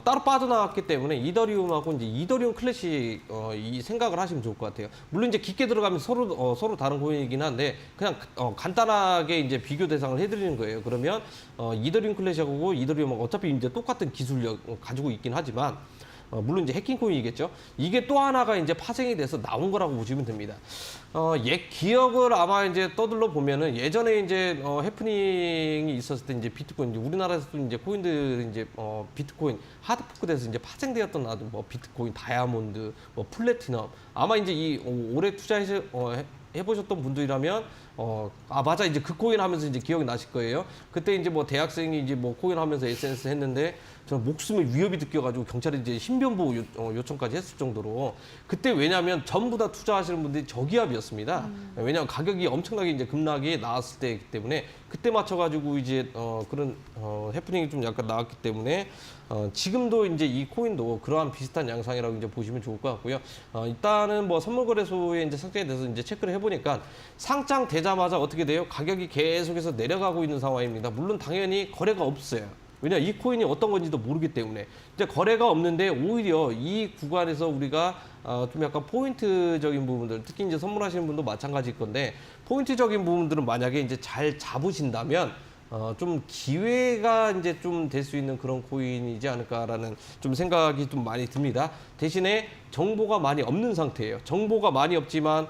Speaker 2: 따로 빠져나왔기 때문에 이더리움하고 이제 이더리움 클래식 이 생각을 하시면 좋을 것 같아요. 물론 이제 깊게 들어가면 서로 다른 코인이긴 한데 그냥 간단하게 이제 비교 대상을 해드리는 거예요. 그러면 이더리움 클래식하고 이더리움은 어차피 이제 똑같은 기술력 가지고 있긴 하지만 물론 이제 해킹 코인이겠죠. 이게 또 하나가 이제 파생이 돼서 나온 거라고 보시면 됩니다. 옛 기억을 아마 이제 떠들러 보면은 예전에 이제 해프닝이 있었을 때 이제 비트코인 이제 우리나라에서도 이제 코인들 이제 비트코인 하드포크 돼서 이제 파생되었던 아주 뭐 비트코인 다이아몬드 뭐 플래티넘 아마 이제 이 올해 해보셨던 분들이라면 맞아 이제 그 코인 하면서 이제 기억이 나실 거예요. 그때 이제 뭐 대학생이 이제 뭐 코인 하면서 SNS 했는데 저는 목숨에 위협이 느껴가지고 경찰이 이제 신변보호 요청까지 했을 정도로 그때 왜냐하면 전부 다 투자하시는 분들이 저기압이었습니다. 왜냐하면 가격이 엄청나게 이제 급락이 나왔을 때이기 때문에 그때 맞춰가지고 이제 그런 해프닝이 좀 약간 나왔기 때문에 지금도 이제 이 코인도 그러한 비슷한 양상이라고 이제 보시면 좋을 것 같고요. 일단은 뭐 선물거래소에 이제 상장에 대해서 이제 체크를 해보니까 상장되자마자 어떻게 돼요? 가격이 계속해서 내려가고 있는 상황입니다. 물론 당연히 거래가 없어요. 왜냐 이 코인이 어떤 건지도 모르기 때문에 이제 거래가 없는데 오히려 이 구간에서 우리가 좀 약간 포인트적인 부분들 특히 이제 선물하시는 분도 마찬가지일 건데 포인트적인 부분들은 만약에 이제 잘 잡으신다면 좀 기회가 이제 좀 될 수 있는 그런 코인이지 않을까라는 좀 생각이 좀 많이 듭니다. 대신에 정보가 많이 없는 상태예요. 정보가 많이 없지만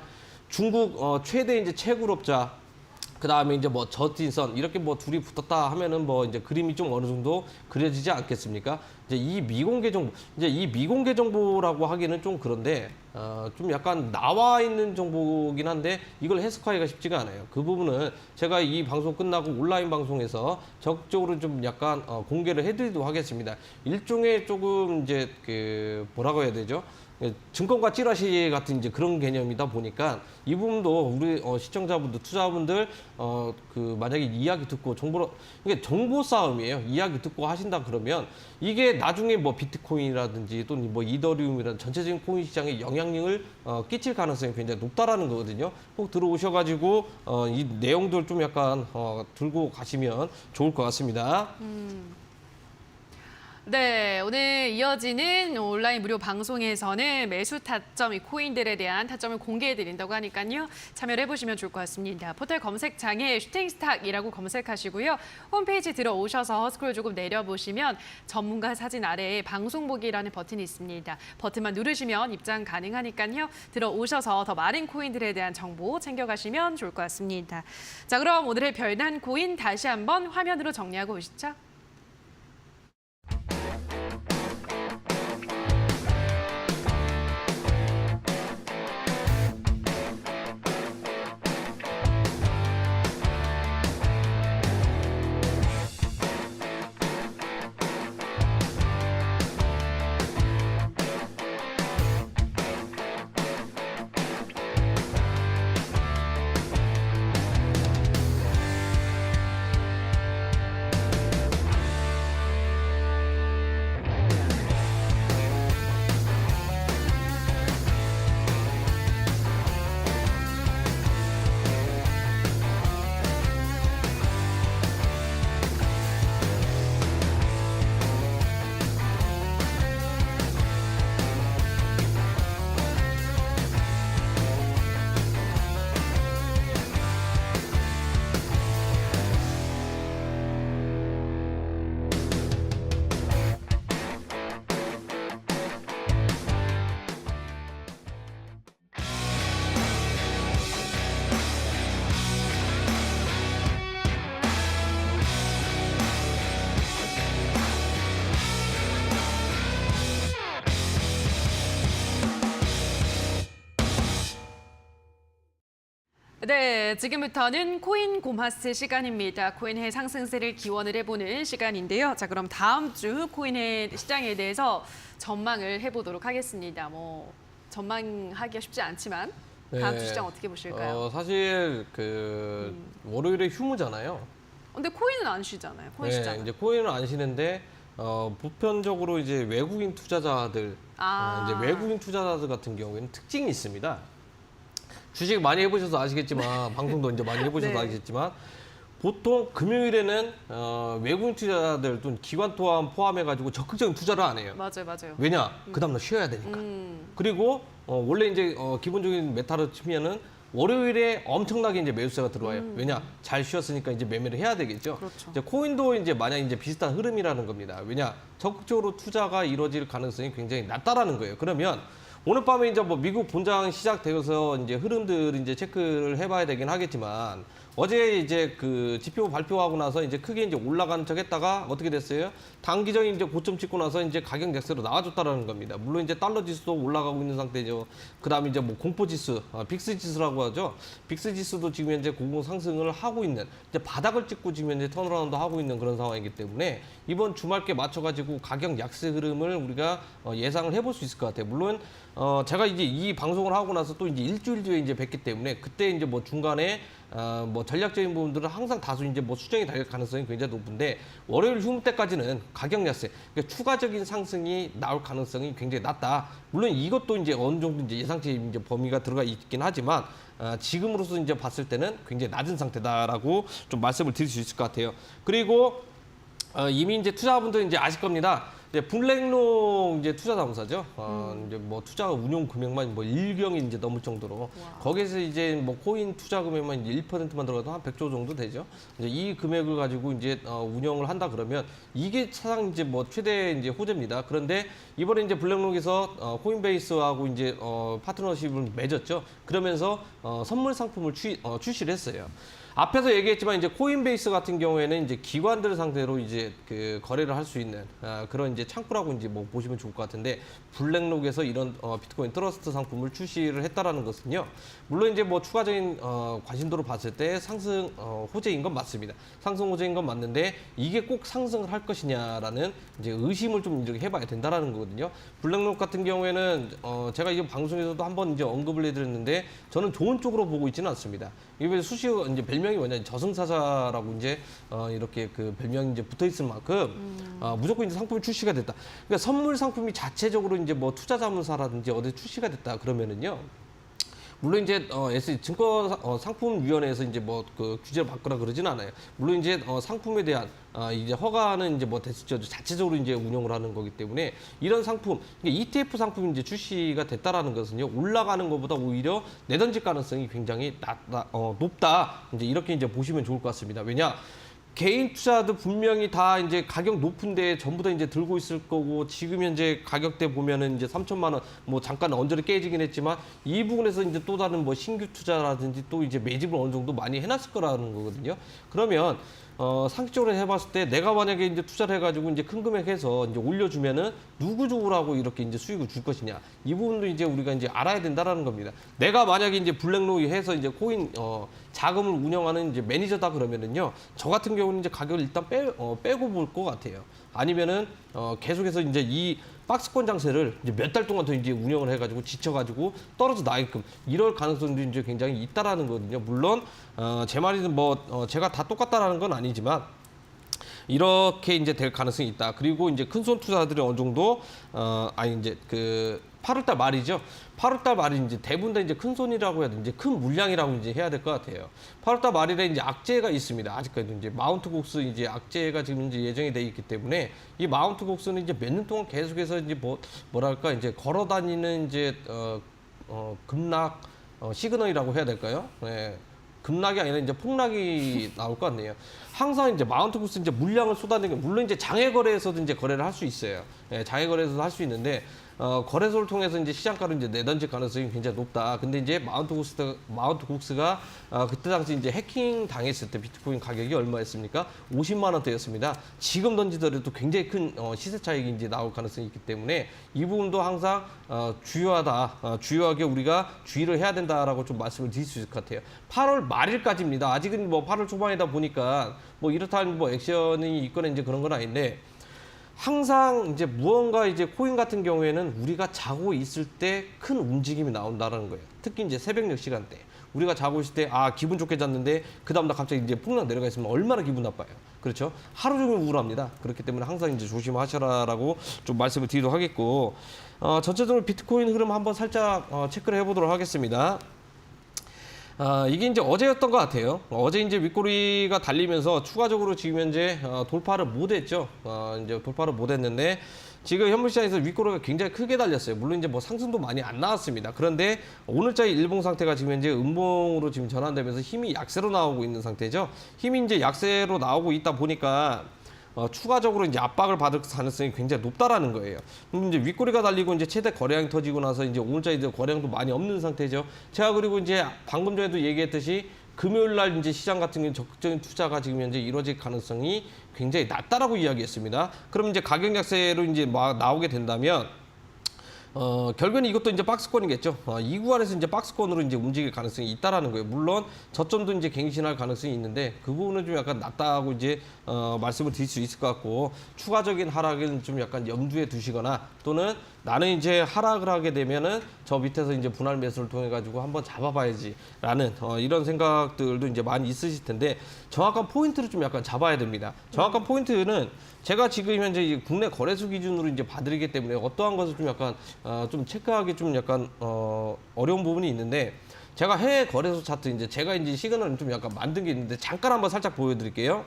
Speaker 2: 중국 최대 이제 채굴업자 그 다음에 이제 뭐 저스틴선 이렇게 뭐 둘이 붙었다 하면은 뭐 이제 그림이 좀 어느 정도 그려지지 않겠습니까? 이제 이 미공개 정보, 이제 이 미공개 정보라고 하기는 좀 그런데 좀 약간 나와 있는 정보긴 한데 이걸 해석하기가 쉽지가 않아요. 그 부분은 제가 이 방송 끝나고 온라인 방송에서 적극적으로 좀 약간 공개를 해드리도록 하겠습니다. 일종의 조금 이제 그 뭐라고 해야 되죠? 증권가 찌라시 같은 이제 그런 개념이다 보니까 이 부분도 우리 시청자분들, 투자분들 그 만약에 이야기 듣고 이게 정보 싸움이에요. 이야기 듣고 하신다 그러면 이게 나중에 뭐 비트코인이라든지 또는 뭐 이더리움이라든지 전체적인 코인 시장에 영향력을 끼칠 가능성이 굉장히 높다라는 거거든요. 꼭 들어오셔가지고 이 내용들 좀 약간 들고 가시면 좋을 것 같습니다.
Speaker 1: 네, 오늘 이어지는 온라인 무료 방송에서는 매수 타점, 이 코인들에 대한 타점을 공개해드린다고 하니까요. 참여를 해보시면 좋을 것 같습니다. 포털 검색창에 슈팅스탁이라고 검색하시고요. 홈페이지 들어오셔서 스크롤 조금 내려보시면 전문가 사진 아래에 방송 보기라는 버튼이 있습니다. 버튼만 누르시면 입장 가능하니까요. 들어오셔서 더 많은 코인들에 대한 정보 챙겨가시면 좋을 것 같습니다. 자, 그럼 오늘의 별난 코인 다시 한번 화면으로 정리하고 오시죠. 네, 지금부터는 코인 고마스 시간입니다. 코인의 상승세를 기원을 해보는 시간인데요. 자, 그럼 다음 주 코인의 시장에 대해서 전망을 해보도록 하겠습니다. 전망하기가 쉽지 않지만 다음 주 시장 어떻게 보실까요?
Speaker 2: 사실 월요일에 휴무잖아요.
Speaker 1: 근데 코인은 안 쉬잖아요. 코인 시장.
Speaker 2: 이제 코인은 안 쉬는데 보편적으로 이제 외국인 투자자들, 이제 외국인 투자자들 같은 경우에는 특징이 있습니다. 주식 많이 해보셔서 아시겠지만 방송도 이제 많이 해보셔서
Speaker 1: 네.
Speaker 2: 아시겠지만 보통 금요일에는 외국인 투자자들 또는 기관 또한 포함해가지고 적극적인 투자를 안 해요.
Speaker 1: 맞아요.
Speaker 2: 왜냐? 그 다음날 쉬어야 되니까. 그리고 원래 이제 기본적인 메타로 치면은 월요일에 엄청나게 이제 매수세가 들어와요. 왜냐? 잘 쉬었으니까 이제 매매를 해야 되겠죠.
Speaker 1: 그렇죠.
Speaker 2: 이제 코인도 이제 만약 이제 비슷한 흐름이라는 겁니다. 왜냐? 적극적으로 투자가 이루어질 가능성이 굉장히 낮다라는 거예요. 그러면 오늘 밤에 이제 미국 본장 시작되어서 이제 흐름들 이제 체크를 해봐야 되긴 하겠지만 어제 이제 그 지표 발표하고 나서 이제 크게 이제 올라가는 척 했다가 어떻게 됐어요? 단기적인 이제 고점 찍고 나서 이제 가격 약세로 나와줬다라는 겁니다. 물론 이제 달러 지수도 올라가고 있는 상태죠. 그 다음에 이제 vik스 지수, 빅스 지수라고 하죠. 빅스 지수도 지금 현재 고공 상승을 하고 있는 이제 바닥을 찍고 지금 현재 턴어라운드 하고 있는 그런 상황이기 때문에 이번 주말께 맞춰가지고 가격 약세 흐름을 우리가 예상을 해볼 수 있을 것 같아요. 물론 제가 이제 이 방송을 하고 나서 또 이제 일주일 뒤에 이제 뵙기 때문에 그때 이제 중간에 전략적인 부분들은 항상 다소 이제 수정이 될 가능성이 굉장히 높은데 월요일 휴무 때까지는 가격 약세, 그러니까 추가적인 상승이 나올 가능성이 굉장히 낮다. 물론 이것도 이제 어느 정도 이제 예상치 이제 범위가 들어가 있긴 하지만 지금으로서 이제 봤을 때는 굉장히 낮은 상태다라고 좀 말씀을 드릴 수 있을 것 같아요. 그리고 이미 이제 투자분들은 이제 아실 겁니다. 이제 블랙록 이제 투자자문사죠. 이제 투자 운용 금액만 일경이 이제 넘을 정도로 거기에서 이제 코인 투자 금액만 이제 1%만 들어가도 한 100조 정도 되죠. 이제 이 금액을 가지고 이제 운영을 한다 그러면 이게 사상 이제 최대 이제 호재입니다. 그런데 이번에 이제 블랙록에서 코인베이스하고 이제 파트너십을 맺었죠. 그러면서 선물 상품을 출시를 했어요. 앞에서 얘기했지만 이제 코인베이스 같은 경우에는 이제 기관들 상대로 이제 그 거래를 할 수 있는 그런 이제 창구라고 이제 보시면 좋을 것 같은데 블랙록에서 이런 비트코인 트러스트 상품을 출시를 했다라는 것은요. 물론 이제 추가적인 관심도로 봤을 때 상승 호재인 건 맞습니다. 상승 호재인 건 맞는데 이게 꼭 상승을 할 것이냐라는 이제 의심을 좀 이렇게 해봐야 된다라는 거거든요. 블랙록 같은 경우에는 제가 이 방송에서도 한번 이제 언급을 해드렸는데 저는 좋은 쪽으로 보고 있지는 않습니다. 이번에 수시로 이제 별명이 뭐냐 저승사자라고 이제 이렇게 그 별명이 이제 붙어 있을 만큼 무조건 이제 상품이 출시가 됐다. 그러니까 선물 상품이 자체적으로 이제 투자자문사라든지 어디 출시가 됐다 그러면은요. 물론 이제 증권 상품위원회에서 이제 그 규제를 받거나 그러지는 않아요. 물론 이제 상품에 대한 이제 허가는 이제 됐죠. 자체적으로 이제 운영을 하는 거기 때문에 이런 상품, ETF 상품이 이제 출시가 됐다라는 것은요. 올라가는 것보다 오히려 내던질 가능성이 굉장히 높다. 이제 이렇게 이제 보시면 좋을 것 같습니다. 왜냐? 개인 투자도 분명히 다 이제 가격 높은데 전부 다 이제 들고 있을 거고 지금 현재 가격대 보면은 이제 3천만 원 잠깐 언저리 깨지긴 했지만 이 부분에서 이제 또 다른 신규 투자라든지 또 이제 매집을 어느 정도 많이 해놨을 거라는 거거든요. 그러면 상식적으로 해봤을 때 내가 만약에 이제 투자를 해가지고 이제 큰 금액 해서 이제 올려주면은 누구 주라고 이렇게 이제 수익을 줄 것이냐 이 부분도 이제 우리가 이제 알아야 된다라는 겁니다. 내가 만약에 이제 블랙록이 해서 이제 코인 자금을 운영하는 이제 매니저다 그러면은요 저 같은 경우는 이제 가격을 일단 빼고 볼 것 같아요. 아니면은 계속해서 이제 이 박스권 장세를 이제 몇 달 동안 더 이제 운영을 해가지고 지쳐가지고 떨어져 나게끔 이럴 가능성도 이제 굉장히 있다라는 거거든요. 물론 제 말은 제가 다 똑같다라는 건 아니지만 이렇게 이제 될 가능성이 있다. 그리고 이제 큰손 투자들이 어느 정도 이제 그 8월달 말이죠. 8월달 말이 이제 대부분 다 이제 큰 손이라고 해야 돼. 이제 큰 물량이라고 이제 해야 될 것 같아요. 8월달 말일에 이제 악재가 있습니다. 아직까지 이제 마운트 곡스 이제 악재가 지금 이제 예정이 돼 있기 때문에 이 마운트 곡스는 이제 몇 년 동안 계속해서 이제 뭐랄까 이제 걸어 다니는 이제 급락 시그널이라고 해야 될까요? 네. 급락이 아니라 이제 폭락이 나올 것 같네요. 항상 이제 마운트 곡스 이제 물량을 쏟아내는 게 물론 이제 장외 거래에서도 이제 거래를 할 수 있어요. 예, 장외 거래에서도 할 수 있는데 거래소를 통해서 이제 시장가로 이제 내던질 가능성이 굉장히 높다. 근데 이제 마운트 국스가 그때 당시 이제 해킹 당했을 때 비트코인 가격이 얼마였습니까? 50만 원대였습니다. 지금 던지더라도 굉장히 큰 시세 차익이 이제 나올 가능성이 있기 때문에 이 부분도 항상 주요하게 우리가 주의를 해야 된다라고 좀 말씀을 드릴 수 있을 것 같아요. 8월 말일까지입니다. 아직은 뭐 8월 초반이다 보니까 뭐 이렇다는 뭐 액션이 있거나 이제 그런 건 아닌데 항상 이제 무언가 이제 코인 같은 경우에는 우리가 자고 있을 때 큰 움직임이 나온다는 거예요. 특히 이제 새벽녘 시간대. 우리가 자고 있을 때 기분 좋게 잤는데 그 다음날 갑자기 이제 폭락 내려가 있으면 얼마나 기분 나빠요. 그렇죠? 하루 종일 우울합니다. 그렇기 때문에 항상 이제 조심하셔라라고 좀 말씀을 드리도록 하겠고 전체적으로 비트코인 흐름 한번 살짝 체크를 해보도록 하겠습니다. 이게 이제 어제였던 것 같아요. 어제 이제 윗꼬리가 달리면서 추가적으로 지금 현재 돌파를 못했죠. 이제 돌파를 못했는데 지금 현물 시장에서 윗꼬리가 굉장히 크게 달렸어요. 물론 이제 뭐 상승도 많이 안 나왔습니다. 그런데 오늘자의 일봉 상태가 지금 현재 음봉으로 지금 전환되면서 힘이 약세로 나오고 있는 상태죠. 힘이 이제 약세로 나오고 있다 보니까 추가적으로 이제 압박을 받을 가능성이 굉장히 높다라는 거예요. 그럼 이제 윗꼬리가 달리고 이제 최대 거래량이 터지고 나서 이제 오늘자 이제 거래량도 많이 없는 상태죠. 제가 그리고 이제 방금 전에도 얘기했듯이 금요일 날 이제 시장 같은 경우는 적극적인 투자가 지금 현재 이루어질 가능성이 굉장히 낮다라고 이야기했습니다. 그럼 이제 가격 약세로 이제 막 나오게 된다면 결국엔 이것도 이제 박스권이겠죠. 이 구간에서 이제 박스권으로 이제 움직일 가능성이 있다라는 거예요. 물론 저점도 이제 갱신할 가능성이 있는데 그 부분은 좀 약간 낮다고 이제 말씀을 드릴 수 있을 것 같고 추가적인 하락은 좀 약간 염두에 두시거나 또는 나는 이제 하락을 하게 되면은 저 밑에서 이제 분할 매수를 통해 가지고 한번 잡아봐야지라는 이런 생각들도 이제 많이 있으실 텐데 정확한 포인트를 좀 약간 잡아야 됩니다. 정확한 포인트는 제가 지금 현재 국내 거래소 기준으로 이제 봐드리기 때문에 어떠한 것을 좀 약간 좀 체크하기 좀 약간 어려운 부분이 있는데 제가 해외 거래소 차트 이제 제가 이제 시그널을 좀 약간 만든 게 있는데 잠깐 한번 살짝 보여드릴게요.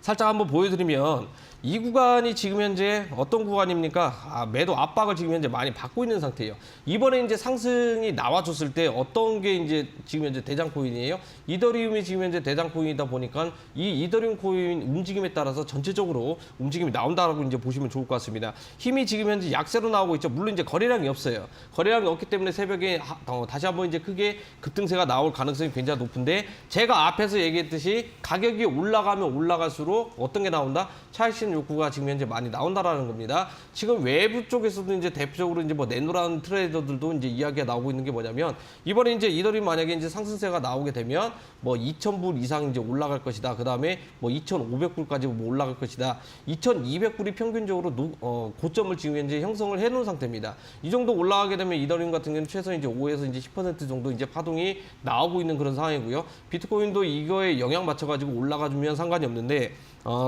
Speaker 2: 살짝 한번 보여드리면 이 구간이 지금 현재 어떤 구간입니까? 매도 압박을 지금 현재 많이 받고 있는 상태예요. 이번에 이제 상승이 나와줬을 때 어떤 게 이제 지금 현재 대장 코인이에요? 이더리움이 지금 현재 대장 코인이다 보니까 이 이더리움 코인 움직임에 따라서 전체적으로 움직임이 나온다라고 이제 보시면 좋을 것 같습니다. 힘이 지금 현재 약세로 나오고 있죠. 물론 이제 거래량이 없어요. 거래량이 없기 때문에 새벽에 다시 한번 이제 크게 급등세가 나올 가능성이 굉장히 높은데 제가 앞에서 얘기했듯이 가격이 올라가면 올라갈수록 어떤 게 나온다? 차익 욕구가 지금 현재 많이 나온다라는 겁니다. 지금 외부 쪽에서도 이제 대표적으로 이제 뭐 내놓으라는 트레이더들도 이제 이야기가 나오고 있는 게 뭐냐면 이번에 이제 이더리움 만약에 이제 상승세가 나오게 되면 뭐 2,000불 이상 이제 올라갈 것이다. 그 다음에 뭐 2,500불까지 뭐 올라갈 것이다. 2,200불이 평균적으로 고점을 지금 현재 형성을 해놓은 상태입니다. 이 정도 올라가게 되면 이더리움 같은 경우는 최소 이제 5에서 이제 10% 정도 이제 파동이 나오고 있는 그런 상황이고요. 비트코인도 이거에 영향 맞춰가지고 올라가주면 상관이 없는데.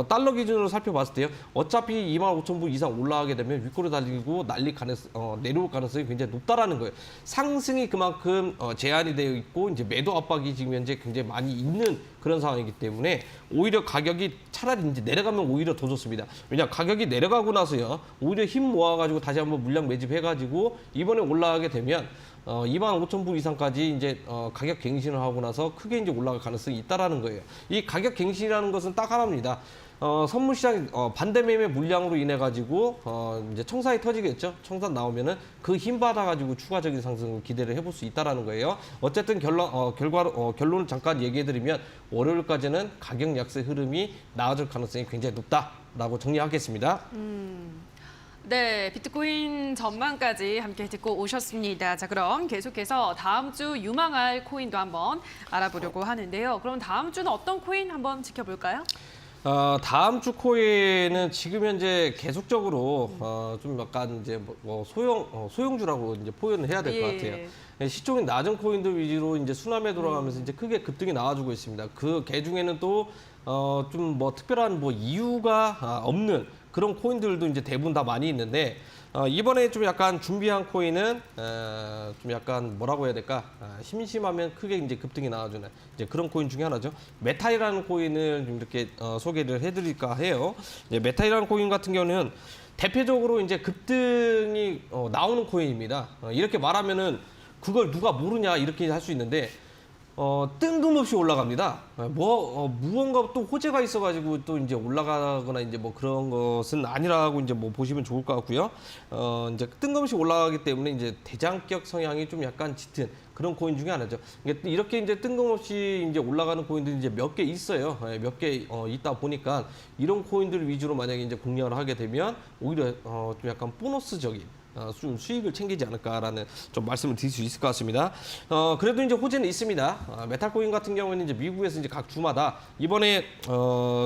Speaker 2: 달러 기준으로 살펴봤을 때요. 어차피 25,000불 이상 올라가게 되면 윗꼬리 달리고 내려올 가능성이 굉장히 높다라는 거예요. 상승이 그만큼 제한이 되어 있고 이제 매도 압박이 지금 현재 굉장히 많이 있는 그런 상황이기 때문에 오히려 가격이 차라리 이제 내려가면 오히려 더 좋습니다. 왜냐 가격이 내려가고 나서요. 오히려 힘 모아가지고 다시 한번 물량 매집해가지고 이번에 올라가게 되면 25,000불 이상까지 이제 가격 갱신을 하고 나서 크게 이제 올라갈 가능성이 있다라는 거예요. 이 가격 갱신이라는 것은 딱 하나입니다. 선물 시장 반대 매매 물량으로 인해 가지고 이제 청산이 터지겠죠. 청산 나오면은 그 힘 받아 가지고 추가적인 상승을 기대를 해볼 수 있다라는 거예요. 어쨌든 결론을 잠깐 얘기해 드리면 월요일까지는 가격 약세 흐름이 나아질 가능성이 굉장히 높다라고 정리하겠습니다.
Speaker 1: 네, 비트코인 전망까지 함께 듣고 오셨습니다. 자, 그럼 계속해서 다음 주 유망할 코인도 한번 알아보려고 하는데요. 그럼 다음 주는 어떤 코인 한번 지켜볼까요?
Speaker 2: 다음 주 코인은 지금 현재 계속적으로 좀 약간 이제 뭐 소형주라고 이제 표현을 해야 될 것 같아요. 시총이 낮은 코인들 위주로 이제 순환에 돌아가면서 이제 크게 급등이 나와주고 있습니다. 그 개 중에는 또 좀 뭐 특별한 뭐 이유가 없는 그런 코인들도 이제 대부분 다 많이 있는데 이번에 좀 약간 준비한 코인은 좀 약간 뭐라고 해야 될까? 심심하면 크게 이제 급등이 나와주는 이제 그런 코인 중에 하나죠. 메타이라는 코인을 좀 이렇게 소개를 해드릴까 해요. 이제 메타이라는 코인 같은 경우는 대표적으로 이제 급등이 나오는 코인입니다. 이렇게 말하면은 그걸 누가 모르냐 이렇게 할 수 있는데 뜬금없이 올라갑니다. 무언가 또 호재가 있어가지고 또 이제 올라가거나 이제 뭐 그런 것은 아니라고 이제 뭐 보시면 좋을 것 같고요. 이제 뜬금없이 올라가기 때문에 이제 대장격 성향이 좀 약간 짙은 그런 코인 중에 하나죠. 이렇게 이제 뜬금없이 이제 올라가는 코인들이 이제 몇 개 있어요. 몇 개 있다 보니까 이런 코인들 위주로 만약에 이제 공략을 하게 되면 오히려 좀 약간 보너스적인 좀 수익을 챙기지 않을까라는 좀 말씀을 드릴 수 있을 것 같습니다. 그래도 이제 호재는 있습니다. 메탈코인 같은 경우에는 이제 미국에서 이제 각 주마다 이번에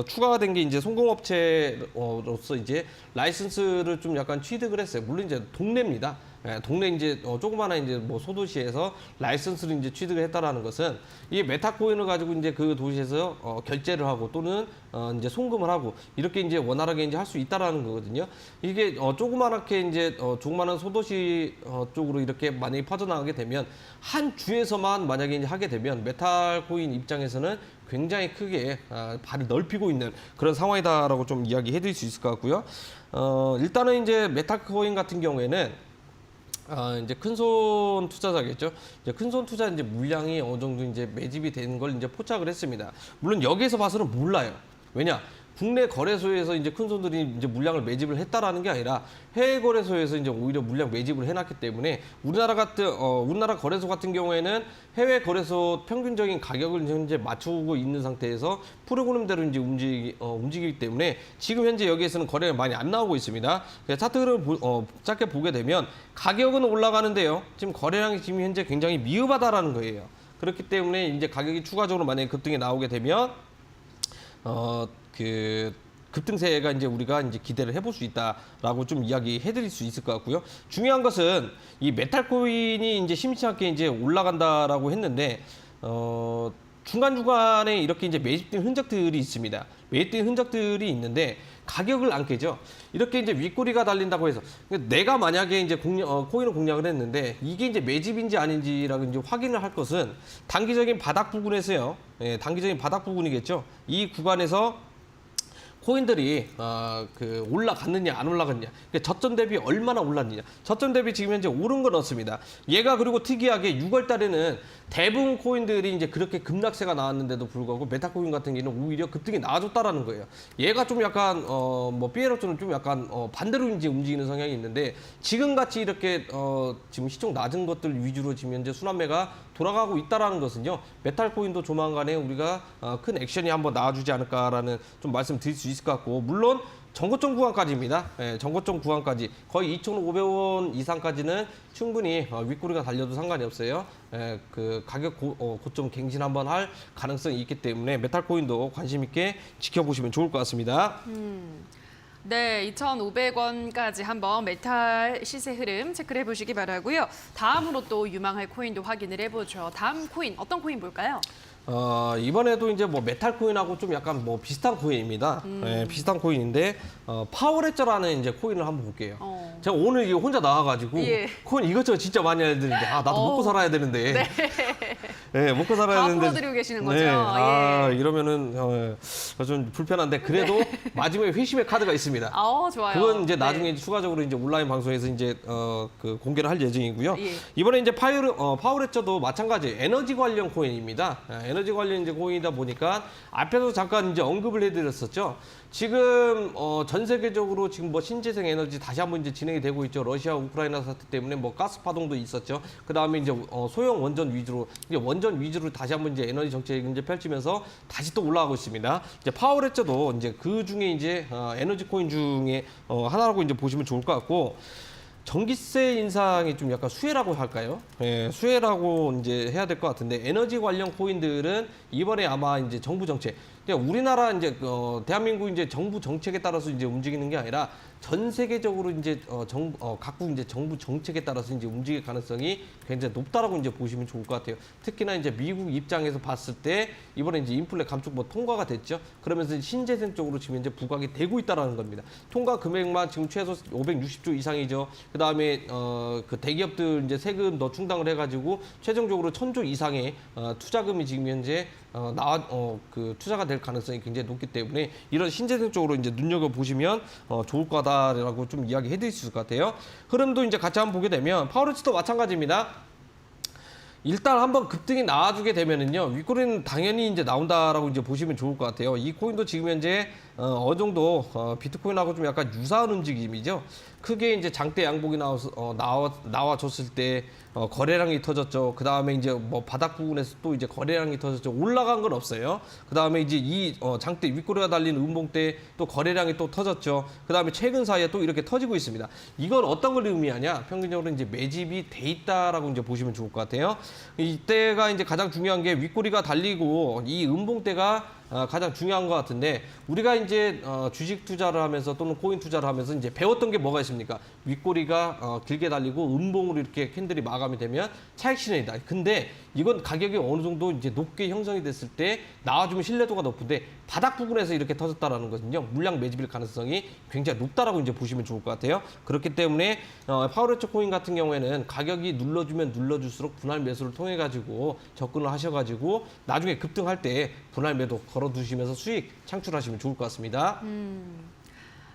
Speaker 2: 추가가 된 게 이제 송공업체로서 이제 라이선스를 좀 약간 취득을 했어요. 물론 이제 동네입니다. 동네 이제 조그마한 이제 뭐 소도시에서 라이선스를 이제 취득을 했다라는 것은 이 메타코인을 가지고 이제 그 도시에서 결제를 하고 또는 이제 송금을 하고 이렇게 이제 원활하게 이제 할 수 있다라는 거거든요. 이게 조그만하게 이제 조그마한 소도시 쪽으로 이렇게 만약에 퍼져나가게 되면 한 주에서만 만약에 이제 하게 되면 메탈코인 입장에서는 굉장히 크게 발을 넓히고 있는 그런 상황이다라고 좀 이야기해드릴 수 있을 것 같고요. 일단은 이제 메탈코인 같은 경우에는 이제 큰손 투자자겠죠. 이제 큰손 투자 이제 물량이 어느 정도 이제 매집이 된 걸 이제 포착을 했습니다. 물론 여기에서 봐서는 몰라요. 왜냐? 국내 거래소에서 이제 큰손들이 이제 물량을 매집을 했다라는 게 아니라 해외 거래소에서 이제 오히려 물량 매집을 해놨기 때문에 우리나라 거래소 같은 경우에는 해외 거래소 평균적인 가격을 현재 맞추고 있는 상태에서 프로그램대로 이제 움직이기 때문에 지금 현재 여기에서는 거래가 많이 안 나오고 있습니다. 차트를 짧게 보게 되면 가격은 올라가는데요. 지금 거래량이 지금 현재 굉장히 미흡하다라는 거예요. 그렇기 때문에 이제 가격이 추가적으로 만약에 급등이 나오게 되면 그 급등세가 이제 우리가 이제 기대를 해볼 수 있다라고 좀 이야기해드릴 수 있을 것 같고요. 중요한 것은 이 메탈코인이 이제 심치 않게 이제 올라간다라고 했는데 중간중간에 이렇게 이제 매집된 흔적들이 있습니다. 매집된 흔적들이 있는데 가격을 안 깨죠. 이렇게 이제 윗꼬리가 달린다고 해서 내가 만약에 이제 코인을 공략을 했는데 이게 이제 매집인지 아닌지라고 이제 확인을 할 것은 단기적인 바닥 부분에서요. 단기적인 바닥 부분이겠죠. 이 구간에서 코인들이 올라갔느냐 안 올라갔느냐, 저점 대비 얼마나 올랐느냐. 저점 대비 지금 현재 오른 건 없습니다. 얘가 그리고 특이하게 6월 달에는 대부분 코인들이 이제 그렇게 급락세가 나왔는데도 불구하고 메타코인 같은 경우는 오히려 급등이 나아졌다라는 거예요. 얘가 좀 약간 피에로처럼 좀 약간 반대로 이제 움직이는 성향이 있는데 지금 같이 이렇게 지금 시총 낮은 것들 위주로 지금 현재 순환매가 돌아가고 있다라는 것은요. 메탈코인도 조만간에 우리가 큰 액션이 한번 나와주지 않을까라는 좀 말씀 드릴 수 있을 것 같고, 물론 전고점 구간까지입니다. 전고점 구간까지 거의 2,500원 이상까지는 충분히 윗꼬리가 달려도 상관이 없어요. 그 가격 고점 갱신 한번 할 가능성이 있기 때문에 메탈코인도 관심 있게 지켜보시면 좋을 것 같습니다.
Speaker 1: 네, 2,500원까지 한번 메탈 시세 흐름 체크를 해보시기 바라고요. 다음으로 또 유망할 코인도 확인을 해보죠. 다음 코인, 어떤 코인 볼까요?
Speaker 2: 이번에도 이제 뭐 메탈 코인하고 좀 약간 뭐 비슷한 코인입니다. 비슷한 코인인데 파워레저라는 이제 코인을 한번 볼게요. 제가 오늘 이거 혼자 나와가지고 코인 이것저것 진짜 많이 해야 되는데 나도 먹고 살아야 되는데. 네, 먹고 살아야 되는데.
Speaker 1: 다 풀어드리고 계시는 거죠.
Speaker 2: 네, 이러면은 좀 불편한데 그래도 마지막에 회심의 카드가 있습니다.
Speaker 1: 좋아요.
Speaker 2: 그건 이제 나중에 추가적으로 이제 온라인 방송에서 이제 그 공개를 할 예정이고요. 이번에 이제 파워레저도 마찬가지 에너지 관련 코인입니다. 에너지 관련 이제 코인이다 보니까 앞에서 잠깐 이제 언급을 해드렸었죠. 지금 전 세계적으로 지금 뭐 신재생 에너지 다시 한번 이제 진행이 되고 있죠. 러시아 우크라이나 사태 때문에 뭐 가스 파동도 있었죠. 그 다음에 이제 소형 원전 위주로 다시 한번 이제 에너지 정책이 이제 펼치면서 다시 또 올라가고 있습니다. 이제 파워레저도 이제 그 중에 이제 에너지 코인 중에 하나라고 이제 보시면 좋을 것 같고. 전기세 인상이 좀 약간 수혜라고 할까요? 수혜라고 이제 해야 될 것 같은데 에너지 관련 코인들은 이번에 아마 이제 정부 정책, 그러니까 우리나라 이제 대한민국 이제 정부 정책에 따라서 이제 움직이는 게 아니라 전 세계적으로 이제 각국 이제 정부 정책에 따라서 이제 움직일 가능성이 굉장히 높다라고 이제 보시면 좋을 것 같아요. 특히나 이제 미국 입장에서 봤을 때 이번에 이제 인플레 감축 뭐 통과가 됐죠. 그러면서 신재생 쪽으로 지금 이제 부각이 되고 있다라는 겁니다. 통과 금액만 지금 최소 560조 이상이죠. 그 다음에 그 대기업들 이제 세금 더 충당을 해가지고 최종적으로 1,000조 이상의 투자금이 지금 현재 그 투자가 될 가능성이 굉장히 높기 때문에 이런 신재생 쪽으로 이제 눈여겨 보시면 좋을 거다라고 좀 이야기해 드릴 수 있을 것 같아요. 흐름도 이제 같이 한번 보게 되면 파워레저도 마찬가지입니다. 일단 한번 급등이 나와주게 되면은요, 윗꼬리는 당연히 이제 나온다라고 이제 보시면 좋을 것 같아요. 이 코인도 지금 현재 어느 정도 비트코인하고 좀 약간 유사한 움직임이죠. 크게 이제 장대 양봉이 나와줬을 때 거래량이 터졌죠. 그 다음에 이제 뭐 바닥 부분에서 또 이제 거래량이 터졌죠. 올라간 건 없어요. 그 다음에 이제 이 장대 윗꼬리가 달린 음봉 때 또 거래량이 또 터졌죠. 그 다음에 최근 사이에 또 이렇게 터지고 있습니다. 이건 어떤 걸 의미하냐? 평균적으로 이제 매집이 돼 있다라고 이제 보시면 좋을 것 같아요. 이때가 이제 가장 중요한 게 윗꼬리가 달리고 이 음봉 때가 가장 중요한 것 같은데, 우리가 이제 주식 투자를 하면서 또는 코인 투자를 하면서 이제 배웠던 게 뭐가 있습니까? 윗꼬리가 길게 달리고 음봉으로 이렇게 캔들이 마감이 되면 차익 실현이다. 근데 이건 가격이 어느 정도 이제 높게 형성이 됐을 때 나와주면 신뢰도가 높은데, 바닥 부분에서 이렇게 터졌다라는 것은요, 물량 매집일 가능성이 굉장히 높다라고 이제 보시면 좋을 것 같아요. 그렇기 때문에 파워레처 코인 같은 경우에는 가격이 눌러주면 눌러줄수록 분할 매수를 통해 가지고 접근을 하셔가지고 나중에 급등할 때 분할 매도 걸어두시면서 수익 창출하시면 좋을 것 같습니다.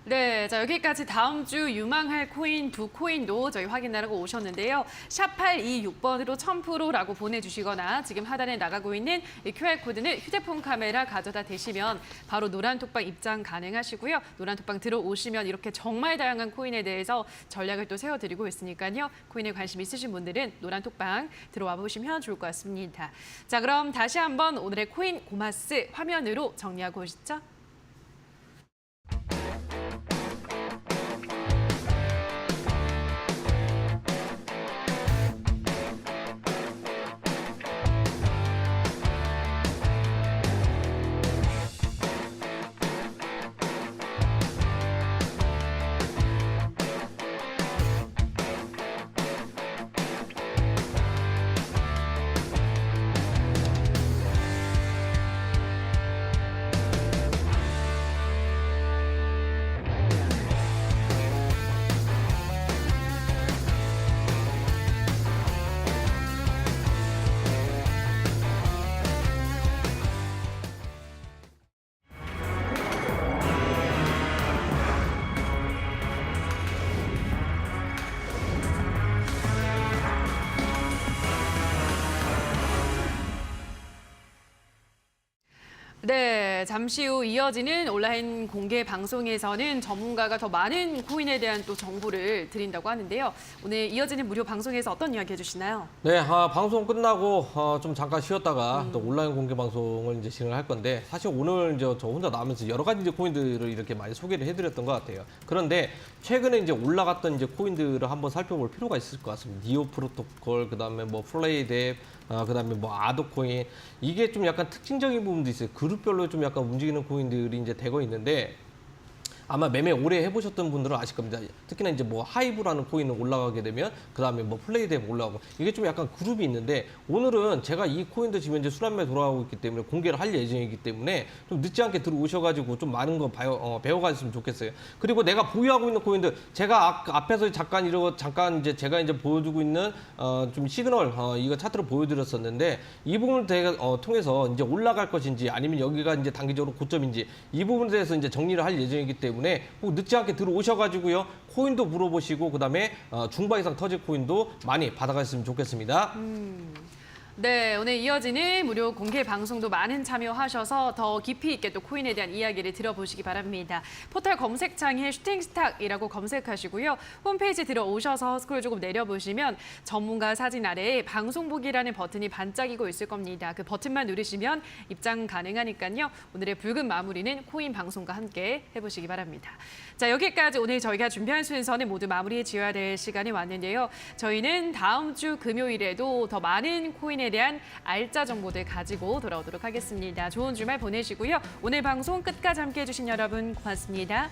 Speaker 1: 네, 자 여기까지 다음 주 유망할 코인 두 코인도 저희 확인하라고 오셨는데요. 샵 826번으로 1000%라고 보내주시거나 지금 하단에 나가고 있는 이 QR코드는 휴대폰 카메라 가져다 대시면 바로 노란톡방 입장 가능하시고요. 노란톡방 들어오시면 이렇게 정말 다양한 코인에 대해서 전략을 또 세워드리고 있으니까요. 코인에 관심 있으신 분들은 노란톡방 들어와 보시면 좋을 것 같습니다. 자, 그럼 다시 한번 오늘의 코인 고마스 화면으로 정리하고 오시죠. 네, 잠시 후 이어지는 온라인 공개 방송에서는 전문가가 더 많은 코인에 대한 또 정보를 드린다고 하는데요. 오늘 이어지는 무료 방송에서 어떤 이야기 해주시나요?
Speaker 2: 네, 방송 끝나고 좀 잠깐 쉬었다가 또 온라인 공개 방송을 이제 진행할 건데, 사실 오늘 이제 저 혼자 나오면서 여러 가지 이제 코인들을 이렇게 많이 소개를 해드렸던 것 같아요. 그런데 최근에 이제 올라갔던 이제 코인들을 한번 살펴볼 필요가 있을 것 같습니다. 니오 프로토콜, 그다음에 뭐 플레이뎁, 그다음에 뭐 아도코인, 이게 좀 약간 특징적인 부분도 있어요. 그룹별로 좀 약간 움직이는 코인들이 이제 되고 있는데, 아마 매매 오래 해보셨던 분들은 아실 겁니다. 특히나 이제 뭐 하이브라는 코인은 올라가게 되면 그 다음에 뭐 플레이뎁 올라가고, 이게 좀 약간 그룹이 있는데, 오늘은 제가 이 코인도 지금 이제 순환매 돌아가고 있기 때문에 공개를 할 예정이기 때문에 좀 늦지 않게 들어오셔가지고 좀 많은 거 배워가셨으면 좋겠어요. 그리고 내가 보유하고 있는 코인들, 제가 앞에서 잠깐 이제 제가 이제 보여주고 있는 좀 시그널 이거 차트를 보여드렸었는데, 이 부분을 통해서 이제 올라갈 것인지 아니면 여기가 이제 단기적으로 고점인지, 이 부분에 대해서 이제 정리를 할 예정이기 때문에 꼭 늦지 않게 들어오셔가지고요, 코인도 물어보시고 그다음에 중바 이상 터질 코인도 많이 받아가셨으면 좋겠습니다.
Speaker 1: 네, 오늘 이어지는 무료 공개 방송도 많은 참여하셔서 더 깊이 있게 또 코인에 대한 이야기를 들어보시기 바랍니다. 포털 검색창에 슈팅스탁이라고 검색하시고요. 홈페이지 들어오셔서 스크롤 조금 내려보시면 전문가 사진 아래에 방송 보기라는 버튼이 반짝이고 있을 겁니다. 그 버튼만 누르시면 입장 가능하니까요. 오늘의 붉은 마무리는 코인 방송과 함께 해보시기 바랍니다. 자, 여기까지 오늘 저희가 준비한 순서는 모두 마무리에 지어야 될 시간이 왔는데요. 저희는 다음 주 금요일에도 더 많은 코인에 대한 알짜 정보들 가지고 돌아오도록 하겠습니다. 좋은 주말 보내시고요. 오늘 방송 끝까지 함께해 주신 여러분 고맙습니다.